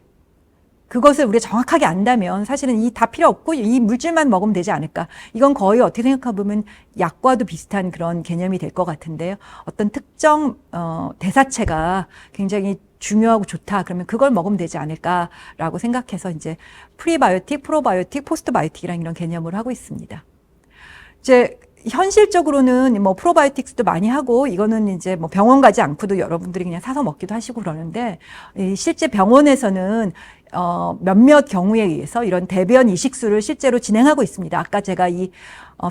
그것을 우리가 정확하게 안다면 사실은 이 다 필요 없고 이 물질만 먹으면 되지 않을까. 이건 거의 어떻게 생각해보면 약과도 비슷한 그런 개념이 될 것 같은데요. 어떤 특정 대사체가 굉장히 중요하고 좋다. 그러면 그걸 먹으면 되지 않을까라고 생각해서 이제 프리바이오틱, 프로바이오틱, 포스트바이오틱이라는 이런 개념을 하고 있습니다. 이제 현실적으로는 뭐 프로바이오틱스도 많이 하고 이거는 이제 뭐 병원 가지 않고도 여러분들이 그냥 사서 먹기도 하시고 그러는데 실제 병원에서는 몇몇 경우에 의해서 이런 대변 이식술을 실제로 진행하고 있습니다. 아까 제가 이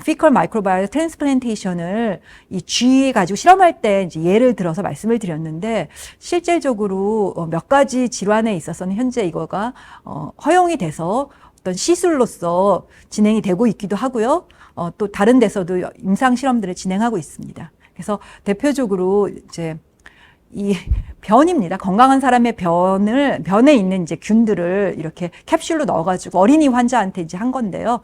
fecal microbiome transplantation을 이 쥐 가지고 실험할 때 이제 예를 들어서 말씀을 드렸는데 실질적으로 몇 가지 질환에 있어서는 현재 이거가 허용이 돼서 어떤 시술로서 진행이 되고 있기도 하고요. 또 다른 데서도 임상 실험들을 진행하고 있습니다. 그래서 대표적으로 이제 이 변입니다. 건강한 사람의 변에 있는 이제 균들을 이렇게 캡슐로 넣어가지고 어린이 환자한테 이제 한 건데요.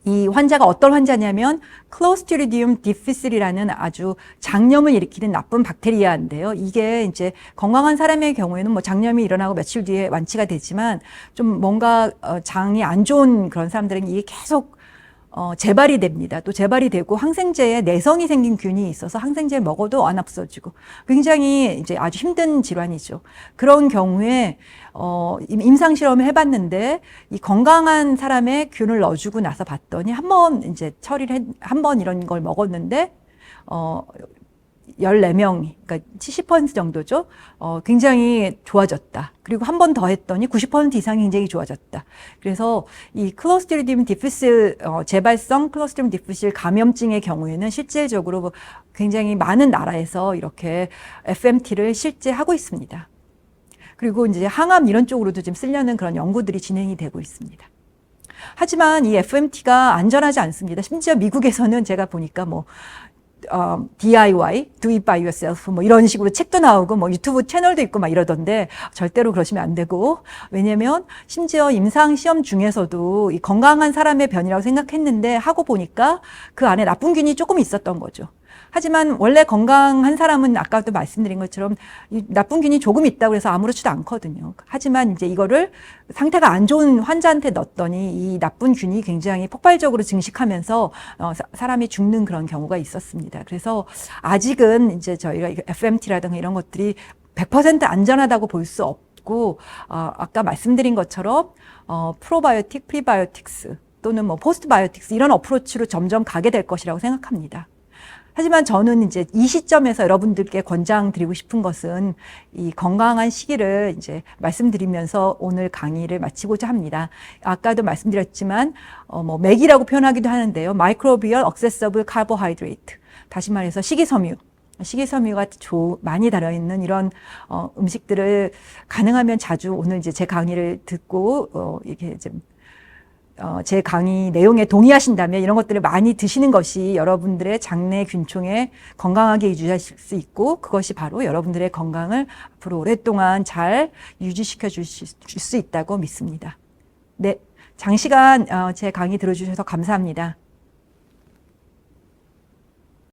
이 환자가 어떤 환자냐면 클로스트리디움 디피실이라는 아주 장염을 일으키는 나쁜 박테리아인데요. 이게 이제 건강한 사람의 경우에는 뭐 장염이 일어나고 며칠 뒤에 완치가 되지만 좀 뭔가 장이 안 좋은 그런 사람들은 이게 계속 재발이 됩니다. 또 재발이 되고 항생제에 내성이 생긴 균이 있어서 항생제 먹어도 안 없어지고 굉장히 이제 아주 힘든 질환이죠. 그런 경우에 임상 실험을 해봤는데 이 건강한 사람의 균을 넣어주고 나서 봤더니 한 번 이제 한 번 이런 걸 먹었는데 14명, 그러니까 70% 정도죠. 굉장히 좋아졌다. 그리고 한 번 더 했더니 90% 이상이 굉장히 좋아졌다. 그래서 이 클로스트리디움 디프실, 재발성 클로스트리디움 디프실 감염증의 경우에는 실질적으로 굉장히 많은 나라에서 이렇게 FMT를 실제 하고 있습니다. 그리고 이제 항암 이런 쪽으로도 좀 쓰려는 그런 연구들이 진행이 되고 있습니다. 하지만 이 FMT가 안전하지 않습니다. 심지어 미국에서는 제가 보니까 뭐 DIY, do it by yourself, 뭐 이런 식으로 책도 나오고 뭐 유튜브 채널도 있고 막 이러던데 절대로 그러시면 안 되고, 왜냐면 심지어 임상 시험 중에서도 이 건강한 사람의 변이라고 생각했는데 하고 보니까 그 안에 나쁜 균이 조금 있었던 거죠. 하지만 원래 건강한 사람은 아까도 말씀드린 것처럼 이 나쁜 균이 조금 있다고 해서 아무렇지도 않거든요. 하지만 이제 이거를 상태가 안 좋은 환자한테 넣었더니 이 나쁜 균이 굉장히 폭발적으로 증식하면서 사람이 죽는 그런 경우가 있었습니다. 그래서 아직은 이제 저희가 FMT라든가 이런 것들이 100% 안전하다고 볼 수 없고, 아까 말씀드린 것처럼 프로바이오틱, 프리바이오틱스 또는 뭐 포스트바이오틱스 이런 어프로치로 점점 가게 될 것이라고 생각합니다. 하지만 저는 이제 이 시점에서 여러분들께 권장드리고 싶은 것은 이 건강한 시기를 이제 말씀드리면서 오늘 강의를 마치고자 합니다. 아까도 말씀드렸지만, 뭐 맥이라고 표현하기도 하는데요. Microbial Accessible Carbohydrate. 다시 말해서 식이섬유가 많이 달아있는 이런 음식들을 가능하면 자주 오늘 이제 제 강의를 듣고 이렇게 좀 제 강의 내용에 동의하신다면 이런 것들을 많이 드시는 것이 여러분들의 장내 균총에 건강하게 유지하실 수 있고, 그것이 바로 여러분들의 건강을 앞으로 오랫동안 잘 유지시켜 주실 수 있다고 믿습니다. 네, 장시간 제 강의 들어주셔서 감사합니다.